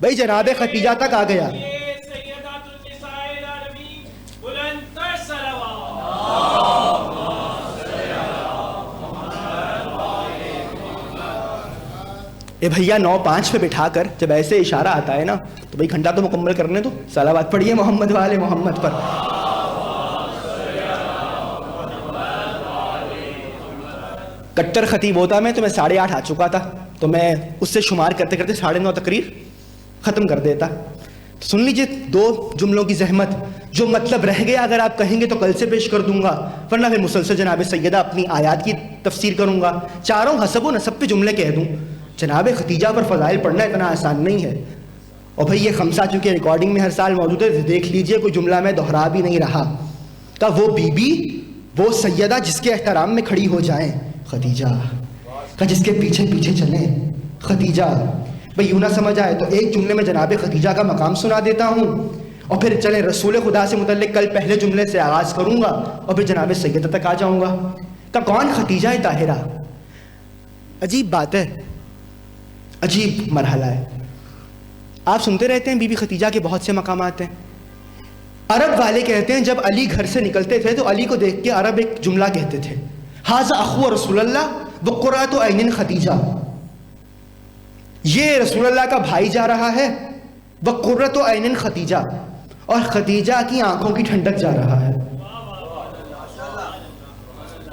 بھائی جناب ختیجہ تک آ گیا۔ اے بھیا 9:05 پہ بٹھا کر جب ایسے اشارہ آتا ہے نا تو بھائی گھنٹہ تو مکمل کرنے دو، صلوات پڑھیے محمد والے محمد پر۔ کٹر خطیب ہوتا میں تو میں 8:30 آ چکا تھا، تو میں اس سے شمار کرتے کرتے 9:30 تقریر ختم کر دیتا۔ سن لیجئے 2 جملوں کی زحمت، جو مطلب رہ گیا اگر آپ کہیں گے تو کل سے پیش کر دوں گا، ورنہ پھر مسلسل جناب سیدہ اپنی آیات کی تفسیر کروں گا، چاروں حسب و نسب پہ جملے کہہ دوں۔ جناب ختیجہ پر فضائل پڑھنا اتنا آسان نہیں ہے، اور بھائی یہ خمسہ چونکہ ریکارڈنگ میں ہر سال موجود ہے، دیکھ لیجئے کوئی جملہ میں دہرا بھی نہیں رہا، کہ وہ بی بی وہ سیدہ جس کے احترام میں کھڑی ہو جائیں، ختیجہ کا جس کے پیچھے پیچھے چلیں، ختیجہ۔ بھئی یوں نہ سمجھ آئے تو ایک جملے میں جناب ختیجہ کا مقام سنا دیتا ہوں، اور پھر چلیں رسول خدا سے متعلق کل پہلے جملے سے آغاز کروں گا اور پھر جناب سیدہ تک آ جاؤں گا۔ کہ کون ختیجہ طاہرہ؟ عجیب بات ہے، عجیب مرحلہ ہے۔ آپ سنتے رہتے ہیں بی بی ختیجہ کے بہت سے مقامات ہیں۔ عرب والے کہتے ہیں جب علی گھر سے نکلتے تھے تو علی کو دیکھ کے عرب ایک جملہ کہتے تھے، ھذا اخو رسول اللہ وقرۃ عین ختیجہ، یہ رسول اللہ کا بھائی جا رہا ہے، وقرۃ عین ختیجہ، اور ختیجہ کی آنکھوں کی ٹھنڈک جا رہا ہے۔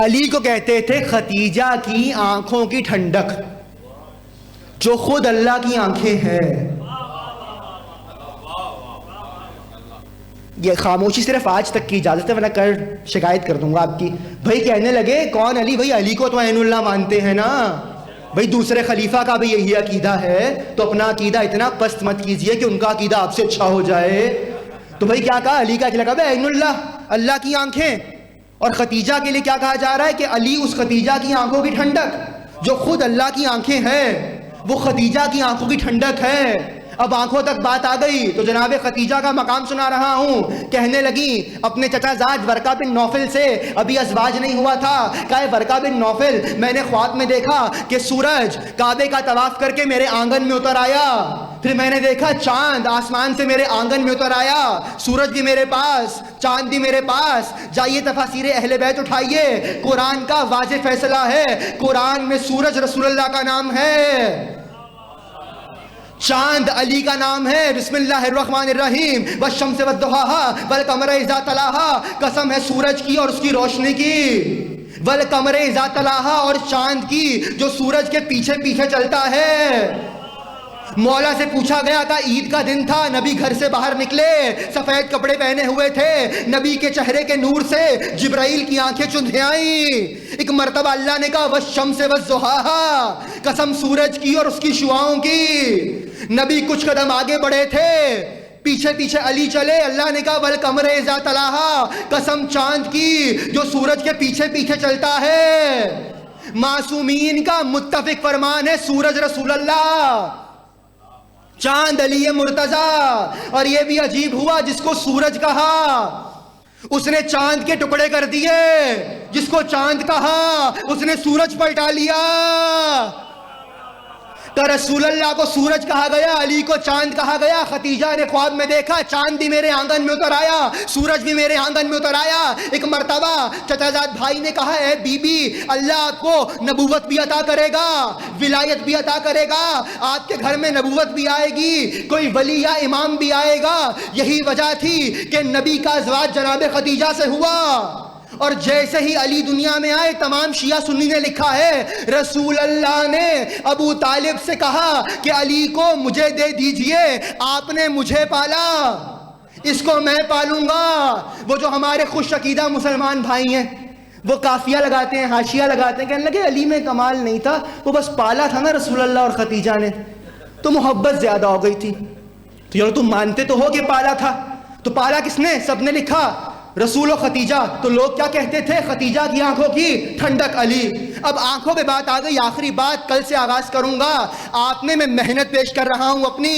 علی کو کہتے تھے ختیجہ کی آنکھوں کی ٹھنڈک، جو خود اللہ کی آنکھیں ہیں۔ یہ خاموشی صرف آج تک کی اجازت ہے، ورنہ کل شکایت کر دوں گا آپ کی۔ بھائی کہنے لگے کون علی؟ بھائی علی کو تو عین اللہ مانتے ہیں نا، بھائی دوسرے خلیفہ کا بھی یہی عقیدہ ہے، تو اپنا عقیدہ اتنا پست مت کیجئے کہ ان کا عقیدہ آپ سے اچھا ہو جائے۔ تو بھائی کیا کہا؟ علی کا لقب ہے عین اللہ، اللہ کی آنکھیں، اور ختیجہ کے لیے کیا کہا جا رہا ہے کہ علی اس ختیجہ کی آنکھوں کی ٹھنڈک، جو خود اللہ کی آنکھیں ہیں، وہ ختیجہ کی آنکھوں کی ٹھنڈک ہے۔ اب آنکھوں تک بات آ گئی تو جناب ختیجہ کا مقام سنا رہا ہوں۔ کہنے لگی اپنے چچا زاد ورقہ بن نوفل سے، ابھی ازواج نہیں ہوا تھا، کہا ورقہ بن نوفل میں نے خواب میں دیکھا کہ سورج کعبے کا طواف کر کے میرے آنگن میں اتر آیا، پھر میں نے دیکھا چاند آسمان سے میرے آنگن میں اتر آیا، سورج بھی میرے پاس، چاند بھی میرے پاس۔ جائیے تفاسیر اہل بیت اٹھائیے، قرآن کا واضح فیصلہ ہے، قرآن میں سورج رسول اللہ کا نام ہے، چاند علی کا نام ہے۔ بسم اللہ الرحمن الرحیم، والشمس والضحاہا والقمر اذا تلاہا، قسم ہے سورج کی اور اس کی روشنی کی، والقمر اذا تلاہا، اور چاند کی جو سورج کے پیچھے پیچھے چلتا ہے۔ مولا سے پوچھا گیا تھا، عید کا دن تھا، نبی گھر سے باہر نکلے، سفید کپڑے پہنے ہوئے تھے، نبی کے چہرے کے نور سے جبرائیل کی آنکھیں چندھ آئیں۔ ایک مرتبہ اللہ نے کہا والشمس والضحاہا، قسم سورج کی اور اس کی شعاؤں کی۔ نبی کچھ قدم آگے بڑھے تھے، پیچھے پیچھے علی چلے، اللہ نے کہا والقمر اذا تلاہا، قسم چاند کی جو سورج کے پیچھے پیچھے چلتا ہے۔ معصومین کا متفق فرمان ہے، سورج رسول اللہ، چاند علی مرتضیٰ۔ اور یہ بھی عجیب ہوا، جس کو سورج کہا اس نے چاند کے ٹکڑے کر دیے، جس کو چاند کہا اس نے سورج پلٹا لیا۔ کہ رسول اللہ کو سورج کہا گیا، علی کو چاند کہا گیا۔ خدیجہ نے خواب میں دیکھا چاند بھی میرے آنگن میں اتر آیا، سورج بھی میرے آنگن میں اتر آیا۔ ایک مرتبہ چچا زاد بھائی نے کہا اے بی بی، اللہ آپ کو نبوت بھی عطا کرے گا، ولایت بھی عطا کرے گا، آپ کے گھر میں نبوت بھی آئے گی، کوئی ولی یا امام بھی آئے گا۔ یہی وجہ تھی کہ نبی کا ازواج جناب خدیجہ سے ہوا۔ اور جیسے ہی علی دنیا میں آئے، تمام شیعہ سنی نے لکھا ہے رسول اللہ نے ابو طالب سے کہا کہ علی کو مجھے دے دیجئے، آپ نے مجھے پالا، اس کو میں پالوں گا۔ وہ جو ہمارے خوش عقیدہ مسلمان بھائی ہیں، وہ قافیہ لگاتے ہیں، حاشیہ لگاتے ہیں، کہنے لگے علی میں کمال نہیں تھا، وہ بس پالا تھا نا رسول اللہ اور خدیجہ نے، تو محبت زیادہ ہو گئی تھی۔ تو یار تم مانتے تو ہو کہ پالا تھا، تو پالا کس نے؟ سب نے لکھا رسول و خدیجہ۔ تو لوگ کیا کہتے تھے؟ خدیجہ کی آنکھوں کی ٹھنڈک علی۔ اب آنکھوں پہ بات آ گئی، آخری بات کل سے آغاز کروں گا۔ آپ نے، میں محنت پیش کر رہا ہوں اپنی،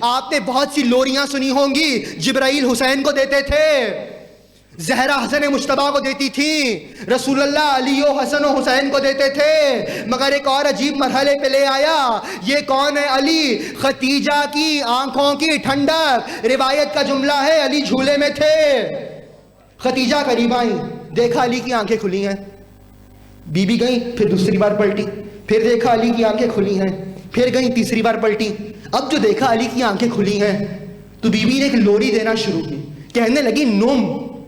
آپ نے بہت سی لوریاں سنی ہوں گی، جبرائیل حسین کو دیتے تھے، زہرا حسن مجتبیٰ کو دیتی تھی، رسول اللہ علی و حسن و حسین کو دیتے تھے، مگر ایک اور عجیب مرحلے پہ لے آیا۔ یہ کون ہے؟ علی، خدیجہ کی آنکھوں کی ٹھنڈک۔ روایت کا جملہ ہے علی جھولے میں تھے، خدیجہ قریب آئیں، دیکھا علی کی آنکھیں کھلی ہیں، بی بی گئیں، پھر دوسری بار پلٹی، پھر دیکھا علی کی آنکھیں کھلی ہیں، پھر گئیں، تیسری بار پلٹی۔ اب جو دیکھا علی کی آنکھیں کھلی ہیں تو بی بی نے ایک لوری دینا شروع کی، کہنے لگی نم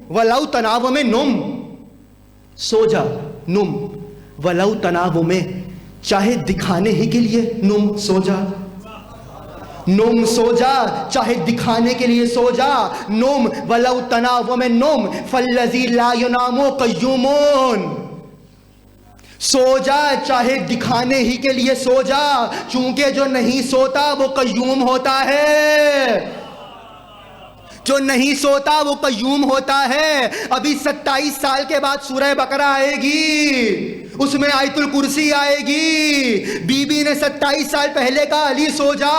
ولو تناو میں، نم سو جا، نم ولو تناو میں، چاہے دکھانے ہی کے لیے نم سو جا، نوم سو جا، چاہے دکھانے کے لیے سو جا، نوم ولو تناو میں، نوم فالذی لا ینام قیومون، سو جا چاہے دکھانے ہی کے لیے سو جا، چونکہ جو نہیں سوتا وہ قیوم ہوتا ہے، جو نہیں سوتا وہ قیوم ہوتا ہے۔ ابھی 27 سال کے بعد سورہ بقرہ آئے گی، اس میں آیت الکرسی آئے گی۔ بی بی نے 27 سال پہلے کہا علی سو جا،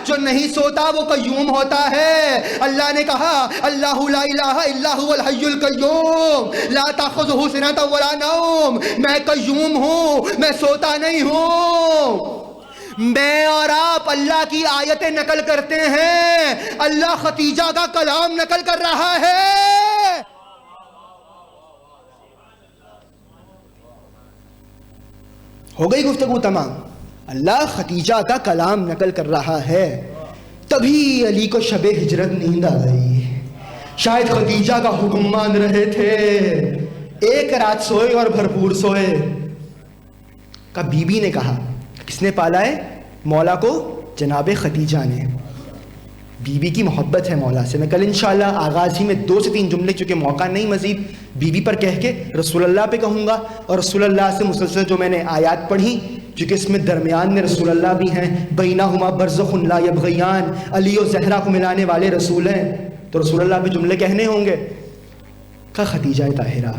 جو نہیں سوتا وہ قیوم ہوتا ہے۔ اللہ نے کہا اللہ لا الہ الا هو الحی القیوم لا تاخذہ سنۃ ولا نوم، میں قیوم ہوں، میں سوتا نہیں ہوں۔ میں اور آپ اللہ کی آیتیں نقل کرتے ہیں، اللہ خدیجہ کا کلام نقل کر رہا ہے۔ ہو گئی گفتگو تمام، اللہ خدیجہ کا کلام نقل کر رہا ہے۔ تبھی علی کو شب ہجرت نیند آ گئی، شاید خدیجہ کا حکم مان رہے تھے، ایک رات سوئے اور بھرپور سوئے۔ کہ بی بی نے کہا، کس نے پالا ہے؟ مولا کو جناب خدیجہ نے۔ بی بی کی محبت ہے مولا سے۔ میں کل انشاءاللہ آغاز ہی میں 2 سے 3 جملے، چونکہ موقع نہیں مزید، بی بی پر کہہ کے رسول اللہ پہ کہوں گا، اور رسول اللہ سے مسلسل جو میں نے آیات پڑھی، چونکہ اس میں درمیان میں رسول اللہ بھی ہیں، بینہما برزخ لا یبغیان، علی و زہرا کو ملانے والے رسول ہیں، تو رسول اللہ پہ جملے کہنے ہوں گے۔ کہ خدیجہ طاہرہ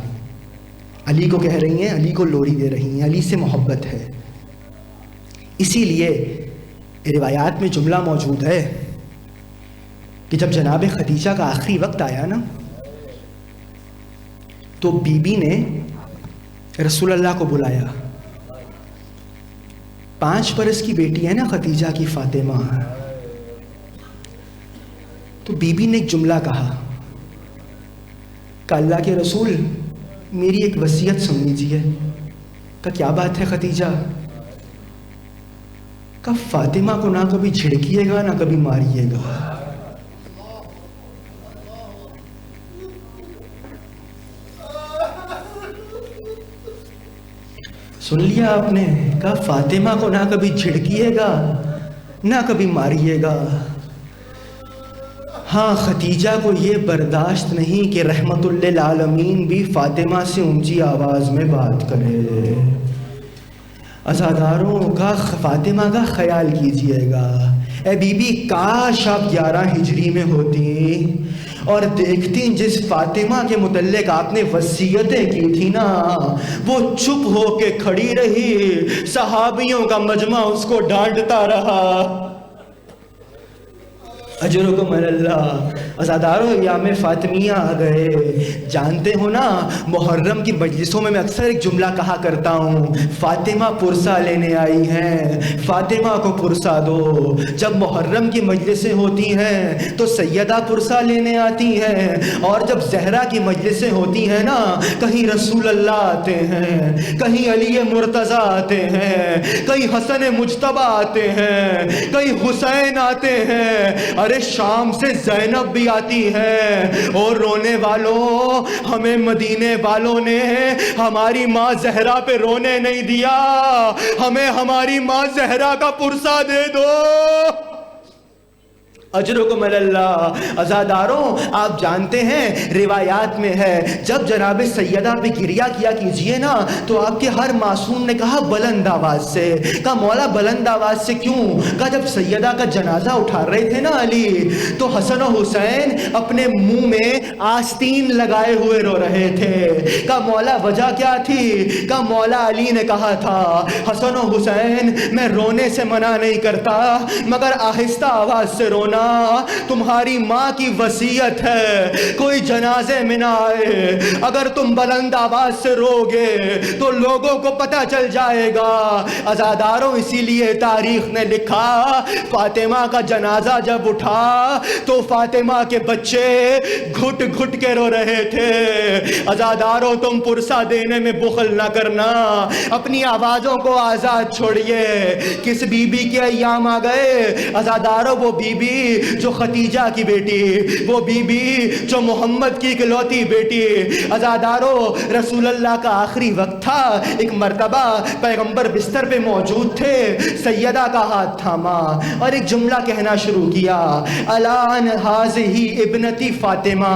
علی کو کہہ رہی ہیں، علی کو لوری دے رہی ہیں، علی سے محبت ہے۔ اسی لیے روایات میں جملہ موجود ہے کہ جب جناب خدیجہ کا آخری وقت آیا نا، تو بی بی نے رسول اللہ کو بلایا۔ 5 برس کی بیٹی ہے نا خدیجہ کی، فاطمہ، تو بی بی نے ایک جملہ کہا کہ اللہ کے رسول میری ایک وصیت سن لیجیے۔ کہ کیا بات ہے خدیجہ؟ کہ فاطمہ کو نہ کبھی جھڑکیے گا نہ کبھی ماریے گا۔ سن لیا آپ نے؟ کہا فاطمہ کو نہ کبھی جھڑکیے گا نہ کبھی ماریے گا۔ ہاں ختیجہ کو یہ برداشت نہیں کہ رحمت للعالمین بھی فاطمہ سے اونچی آواز میں بات کرے۔ عزاداروں کا فاطمہ کا خیال کیجئے گا۔ اے بی بی کاش آپ 11 ہجری میں ہوتی اور دیکھتی جس فاطمہ کے متعلق آپ نے وصیتیں کی تھی نا، وہ چپ ہو کے کھڑی رہی، صحابیوں کا مجمع اس کو ڈانٹتا رہا۔ اجرکم اللہ۔ عزادارو ایام فاطمیہ آ گئے۔ جانتے ہو نا محرم کی مجلسوں میں اکثر ایک جملہ کہا کرتا ہوں، فاطمہ پرسہ لینے آئی ہیں، فاطمہ کو پرسہ دو۔ جب محرم کی مجلسیں ہوتی ہیں تو سیدہ پرسہ لینے آتی ہیں، اور جب زہرا کی مجلسیں ہوتی ہیں نا، کہیں رسول اللہ آتے ہیں، کہیں علی مرتضیٰ آتے ہیں، کہیں حسن مجتبیٰ آتے ہیں، کہیں حسین آتے ہیں، ارے شام سے زینب بھی آتی ہے۔ اور رونے والوں، ہمیں مدینے والوں نے ہماری ماں زہرا پہ رونے نہیں دیا، ہمیں ہماری ماں زہرا کا پرسہ دے دو۔ اجرکم اللہ۔ عزاداروں آپ جانتے ہیں روایات میں ہے جب جناب سیدہ پہ گریہ کیا کیجئے نا تو آپ کے ہر معصوم نے کہا بلند آواز سے۔ کہا مولا بلند آواز سے کیوں؟ کہا جب سیدہ کا جنازہ اٹھا رہے تھے نا علی تو حسن و حسین اپنے منہ میں آستین لگائے ہوئے رو رہے تھے۔ کہا مولا وجہ کیا تھی؟ کہا مولا علی نے کہا تھا حسن و حسین میں رونے سے منع نہیں کرتا مگر آہستہ آواز سے رونا تمہاری ماں کی وصیت ہے، کوئی جنازے میں نہ آئے، اگر تم بلند آواز سے روگے تو لوگوں کو پتہ چل جائے گا۔ عزاداروں اسی لیے تاریخ نے لکھا فاطمہ کا جنازہ جب اٹھا تو فاطمہ کے بچے گھٹ گھٹ کے رو رہے تھے۔ عزاداروں تم پرسہ دینے میں بخل نہ کرنا، اپنی آوازوں کو آزاد چھوڑیے۔ کس بی بی کے ایام آ گئے عزاداروں؟ وہ بی بی جو ختیجہ کی بیٹی، وہ بی بی جو محمد کی اکلوتی بیٹی۔ عزادارو رسول اللہ کا آخری وقت تھا، ایک مرتبہ پیغمبر بستر پہ موجود تھے، سیدہ کا ہاتھ تھاما اور ایک جملہ کہنا شروع کیا، الان ہذہ ابنتی فاطمہ،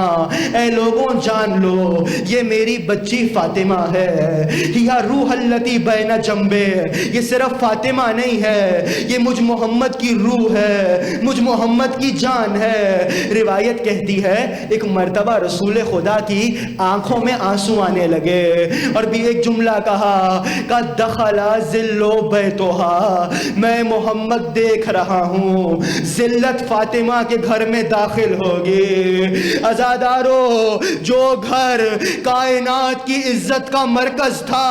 اے لوگوں جان لو یہ میری بچی فاطمہ ہے، یا روح التی بین جنبے، یہ صرف فاطمہ نہیں ہے، یہ مجھ محمد کی روح ہے، مجھ محمد کی جان ہے۔ روایت کہتی ہے ایک مرتبہ رسول خدا کی آنکھوں میں آنسو آنے لگے اور بھی ایک جملہ کہا کہ دخل ذل بیتھا، میں محمد دیکھ رہا ہوں ذلت فاطمہ کے گھر میں داخل ہوگی۔ عزادارو جو گھر کائنات کی عزت کا مرکز تھا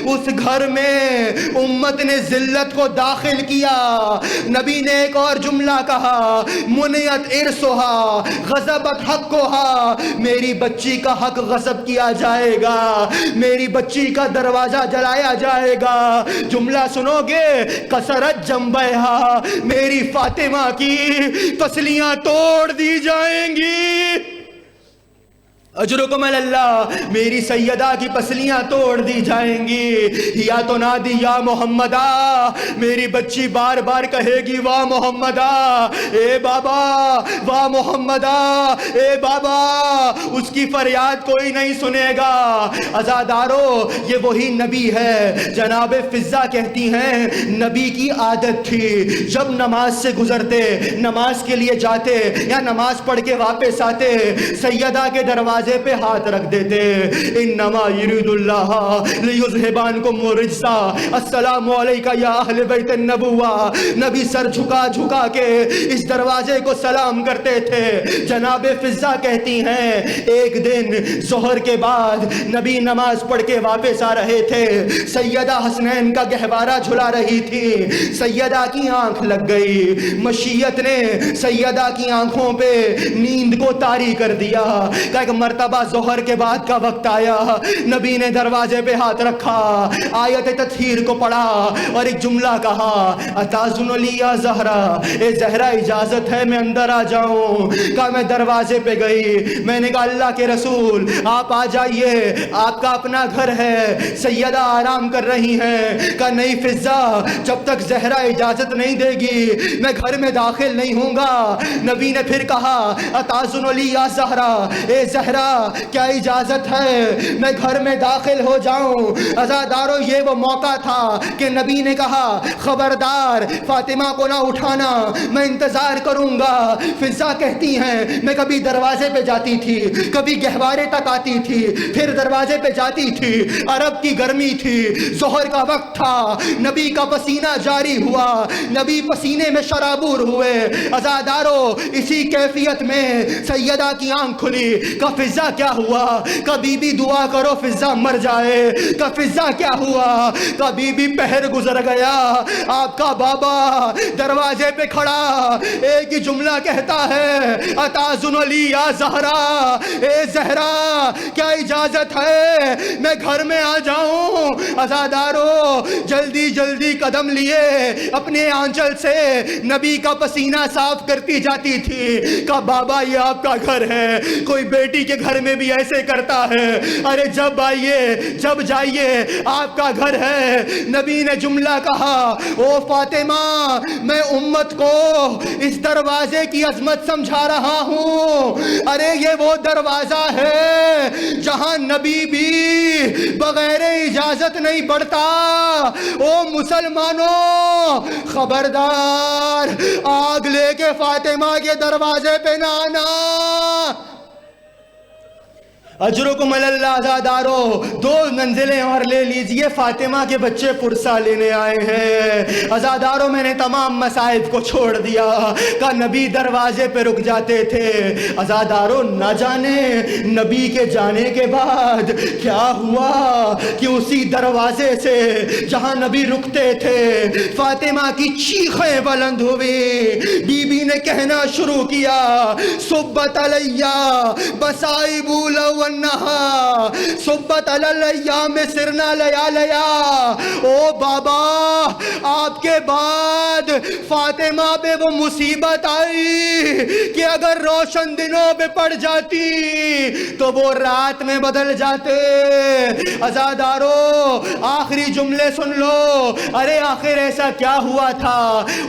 اس گھر میں امت نے ذلت کو داخل کیا۔ نبی نے ایک اور جملہ کہا منیت ارثھا غصبت حقھا، میری بچی کا حق غصب کیا جائے گا، میری بچی کا دروازہ جلایا جائے گا۔ جملہ سنو گے کسرت جنبیہا، میری فاطمہ کی پسلیاں توڑ دی جائیں گی۔ اجرکم اللہ، میری سیدہ کی پسلیاں توڑ دی جائیں گی۔ یا تو نادی یا محمدہ، میری بچی بار بار کہے گی واہ محمدہ، اے بابا واہ محمدہ، اے بابا، اس کی فریاد کوئی نہیں سنے گا۔ عزادارو یہ وہی نبی ہے، جناب فضہ کہتی ہیں نبی کی عادت تھی جب نماز سے گزرتے، نماز کے لیے جاتے یا نماز پڑھ کے واپس آتے، سیدہ کے دروازے پہ ہاتھ رکھ دیتے، انما یرید اللہ لیذھب عنکم الرجس، السلام علیکہ یا اہل بیت النبوہ۔ نبی سر جھکا جھکا کے اس دروازے کو سلام کرتے تھے۔ جناب فضہ کہتی ہیں ایک دن ظہر کے بعد نبی نماز پڑھ کے واپس آ رہے تھے، سیدہ حسنین کا گہوارہ جھلا رہی تھی، سیدہ کی آنکھ لگ گئی، مشیت نے سیدہ کی آنکھوں پہ نیند کو طاری کر دیا۔ کہ ایک مرتبہ ظہر کے بعد کا وقت آیا، نبی نے دروازے پہ ہاتھ رکھا، آیت تطہیر کو پڑھا اور ایک جملہ کہا، اتاذن لی یا زہرا، اے زہرا اجازت ہے میں اندر آ جاؤں؟ کہا میں دروازے پہ گئی، میں نے کہا اللہ کے رسول آپ آ جائیے، آپ کا اپنا گھر ہے، سیدہ آرام کر رہی ہیں۔ کہا نہیں فضہ، جب تک زہرا اجازت نہیں دے گی میں گھر میں داخل نہیں ہوں گا۔ نبی نے پھر کہا اتاذن لی یا زہرا، اے زہرا کیا اجازت ہے میں گھر میں داخل ہو جاؤں؟ عزادارو یہ وہ موقع تھا کہ نبی نے کہا خبردار فاطمہ کو نہ اٹھانا، میں انتظار کروں گا۔ فضہ کہتی ہیں میں کبھی دروازے پہ جاتی تھی، کبھی گہوارے تک آتی تھی، پھر دروازے پہ جاتی تھی، عرب کی گرمی تھی، ظہر کا وقت تھا، نبی کا پسینہ جاری ہوا، نبی پسینے میں شرابور ہوئے۔ عزادارو اسی کیفیت میں سیدہ کی آنکھ کھلی، کہ فضہ کیا ہوا؟ کہ بی بی دعا کرو فضہ مر جائے۔ کہ فضہ کیا ہوا؟ کہ بی بی پہر گزر گیا، آپ کا بابا دروازے پہ کھڑا ایک ہی جملہ کہتا ہے اتاذن لی یا زہرا، اے زہرا کیا اجازت ہے میں گھر میں آ جاؤں؟ عزادارو جلدی جلدی قدم لیے اپنے آنچل سے نبی کا پسینہ صاف کرتی جاتی تھی۔ کہ بابا یہ آپ کا گھر ہے، کوئی بیٹی کے گھر میں بھی ایسے کرتا ہے، ارے جب آئیے جب جائیے آپ کا گھر ہے۔ نبی نے جملہ کہا او فاطمہ میں امت کو اس دروازے کی عظمت سمجھا رہا ہوں، ارے یہ وہ دروازہ ہے جہاں نبی بھی بغیر اجازت نہیں بڑھتا۔ او مسلمانوں خبردار آگ لے کے فاطمہ کے دروازے پہ نہ آنا۔ اجرکم اللہ۔ عزادارو دو منزلیں اور لے لیجئے، فاطمہ کے بچے پرسہ لینے آئے ہیں۔ عزادارو میں نے تمام مصائب کو چھوڑ دیا، کہ نبی دروازے پہ رک جاتے تھے۔ عزادارو نہ جانے نبی کے جانے کے بعد کیا ہوا کہ اسی دروازے سے جہاں نبی رکتے تھے فاطمہ کی چیخیں بلند ہوئی، بی بی نے کہنا شروع کیا صبت علیہ بصائب لو صبت علی الایام سرنا لیالیا۔ او بابا آپ کے بعد فاطمہ پہ وہ مصیبت آئی کہ اگر روشن دنوں پہ پڑ جاتی تو وہ رات میں بدل جاتے۔ عزادارو آخری جملے سن لو، ارے آخر ایسا کیا ہوا تھا؟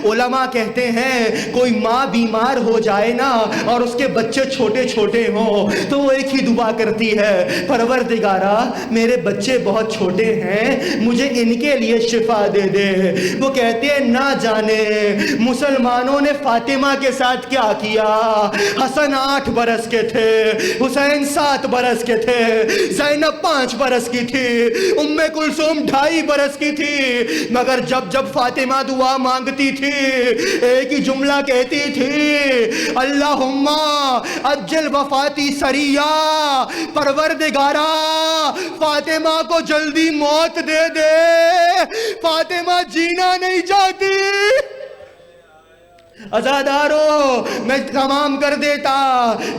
علماء کہتے ہیں کوئی ماں بیمار ہو جائے نا اور اس کے بچے چھوٹے چھوٹے ہوں تو وہ ایک ہی دعا کرتی ہے، پروردگارا میرے بچے بہت چھوٹے ہیں مجھے ان کے لیے شفا دے دے۔ وہ کہتے ہیں نہ جانے مسلمانوں نے فاطمہ کے ساتھ کیا کیا۔ حسن 8 برس کے تھے، حسین 7 برس کے تھے، زینب 5 برس کی تھی، ام کلثوم 2.5 برس کی تھی، مگر جب جب فاطمہ دعا مانگتی تھی ایک ہی جملہ کہتی تھی اللہم اجل وفاتی سریہ، پروردگارا فاطمہ کو جلدی موت دے دے، فاطمہ جینا نہیں چاہتی۔ عزادارو میں تمام کر دیتا،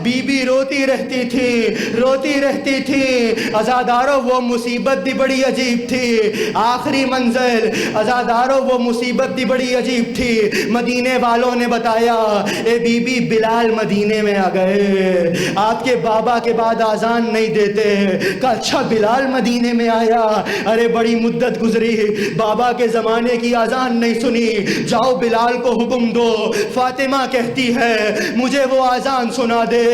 بی بی روتی رہتی تھی روتی رہتی تھی۔ عزادارو وہ مصیبت بھی بڑی عجیب تھی، آخری منزل عزادارو وہ مصیبت بھی بڑی عجیب تھی۔ مدینے والوں نے بتایا اے بی بی بلال مدینے میں آ گئے، آپ کے بابا کے بعد آزان نہیں دیتے۔ کہا اچھا بلال مدینے میں آیا، ارے بڑی مدت گزری بابا کے زمانے کی آزان نہیں سنی، جاؤ بلال کو حکم دو۔ فاطمہ کہتی ہے مجھے وہ آزان سنا دے۔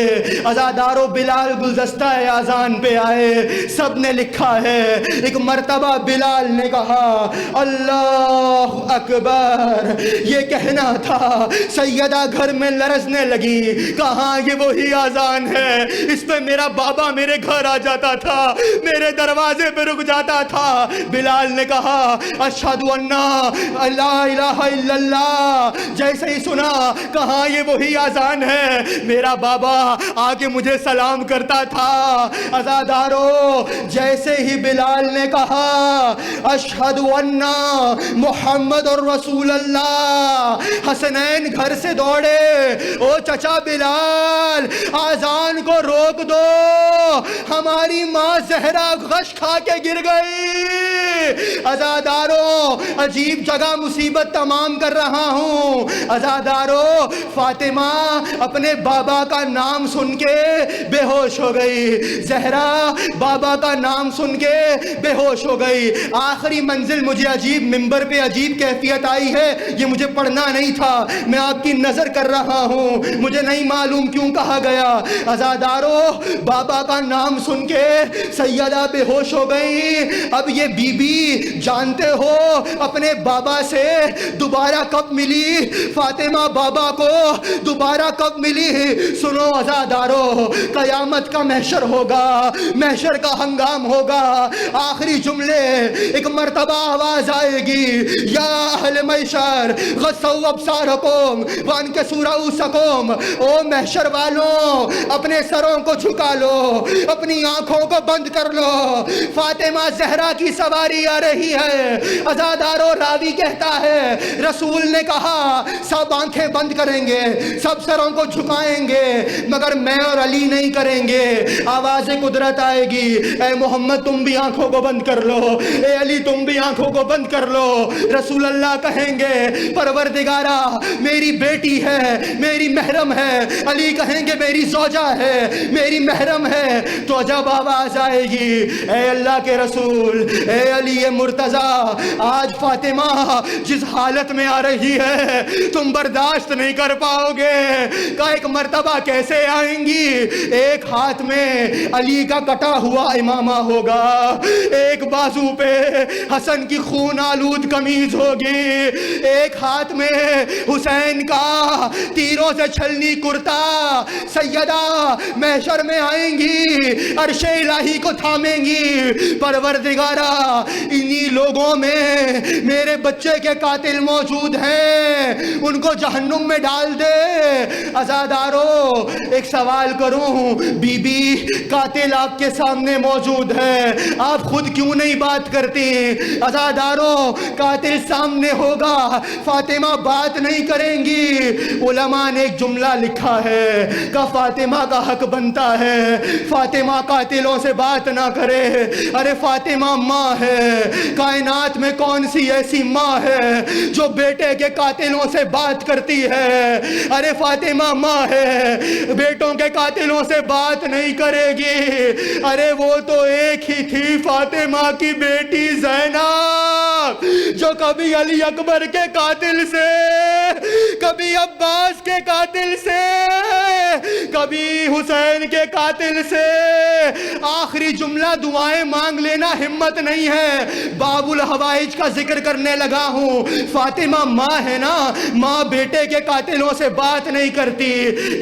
عزادارو بلال گلدستہ آزان پہ آئے، سب نے لکھا ہے ایک مرتبہ بلال نے کہا اللہ اکبر، یہ کہنا تھا سیدہ گھر میں لرزنے لگی، کہاں یہ وہی آزان ہے اس پہ میرا بابا میرے گھر آ جاتا تھا، میرے دروازے پہ رک جاتا تھا۔ بلال نے کہا اشہد ان لا الہ الا اللہ، جیسے ہی سنا کہاں یہ وہی اذان ہے میرا بابا آگے مجھے سلام کرتا تھا۔ عزادارو جیسے ہی بلال نے کہا اشہد ان محمد الرسول اللہ، حسنین گھر سے دوڑے، او چچا بلال اذان کو روک دو، ہماری ماں زہرا غش کھا کے گر گئی۔ عزادارو عجیب جگہ مصیبت تمام کر رہا ہوں۔ عزادارو فاطمہ اپنے بابا کا نام سن کے بے ہوش ہو گئی، زہرا بابا کا نام سن کے بے ہوش ہو گئی۔ آخری منزل مجھے عجیب ممبر پہ عجیب کیفیت آئی ہے، یہ مجھے پڑھنا نہیں تھا، میں آپ کی نظر کر رہا ہوں، مجھے نہیں معلوم کیوں کہا گیا۔ عزادارو بابا کا نام سن کے سیدہ بے ہوش ہو گئی۔ اب یہ بی بی جانتے ہو اپنے بابا سے دوبارہ کب ملی؟ فاطمہ بابا کو دوبارہ کب ملی؟ سنو عزادارو، قیامت کا محشر ہوگا، محشر کا ہنگام ہوگا، آخری جملے ایک مرتبہ آواز آئے گی، یا اہل محشر غصوا ابصارکم وانکسوا رؤوسکم، او محشر والوں اپنے سروں کو جھکا لو، اپنی آنکھوں کو بند کر لو، فاطمہ زہرا کی سواری آ رہی ہے۔ عزادارو راوی کہتا ہے رسول نے کہا سب آنکھیں بند کریں گے، سب سروں کو جھکائیں گے، مگر میں اور علی نہیں کریں گے۔ آواز قدرت آئے گی، اے محمد تم بھی آنکھوں کو بند کر لو، اے علی تم بھی آنکھوں کو بند کر لو۔ رسول اللہ کہیں گے پروردگارا میری بیٹی ہے، میری محرم ہے، علی کہیں گے میری زوجہ ہے، میری محرم ہے، تو جب آواز آئے گی اے اللہ کے رسول، اے علی مرتضی، آج فاطمہ جس حالت میں آ رہی ہے تم برداشت نہیں کر پاؤ گے، کا ایک مرتبہ کیسے آئیں گی؟ ایک ہاتھ میں علی کا کٹا ہوا امامہ ہوگا، ایک بازو پہ حسن کی خون آلود قمیض ہوگی، ایک ہاتھ میں حسین کا تیروں سے چھلنی کرتا۔ سیدہ محشر میں آئیں گی، عرش الہی کو تھامیں گی، پروردگارا انہی لوگوں میں میرے بچے کے قاتل موجود ہیں، ان کو جہنم میں ڈال دے۔ عزادارو ایک سوال کروں، بی بی قاتل آپ کے سامنے موجود ہے، آپ خود کیوں نہیں بات کرتی؟ عزادارو قاتل سامنے ہوگا، فاطمہ بات نہیں کریں گی۔ علماء نے ایک جملہ لکھا ہے کہ فاطمہ کا حق بنتا ہے فاطمہ قاتلوں سے بات نہ کرے۔ ارے فاطمہ ماں ہے، کائنات میں کون سی ایسی ماں ہے جو بیٹے کے قاتلوں سے بات کرتی ہے؟ ارے فاطمہ ماں ہے، بیٹوں کے قاتلوں سے بات نہیں کرے گی۔ ارے وہ تو ایک ہی تھی فاطمہ کی بیٹی زینب، جو کبھی علی اکبر کے قاتل سے، کبھی عباس کے قاتل سے، کبھی حسین کے قاتل سے آخری جملہ دعائیں مانگ لینا ہمت نہیں ہے۔ باب الحوائج کا ذکر کرنے لگا ہوں، فاطمہ ماں ہے نا، ماں بیٹے کے قاتلوں سے بات نہیں کرتی۔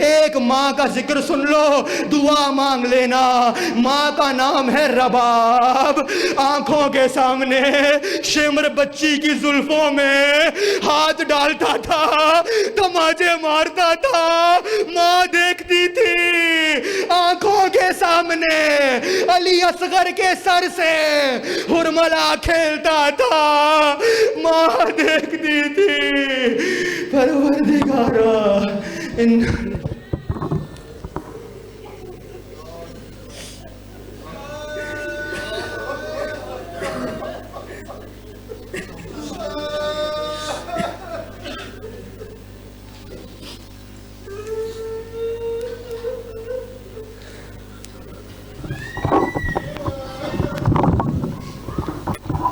ایک ماں کا ذکر سن لو، دعا مانگ لینا، ماں کا نام ہے رباب۔ آنکھوں کے سامنے شمر بچی کی زلفوں میں ہاتھ ڈالتا تھا، تماچے مارتا تھا، ماں دیکھتی تھی، آنکھوں کے سامنے علی اصغر کے سر سے ہرملا کھیلتا تھا، ماں دیکھتی تھی۔ پروردگارا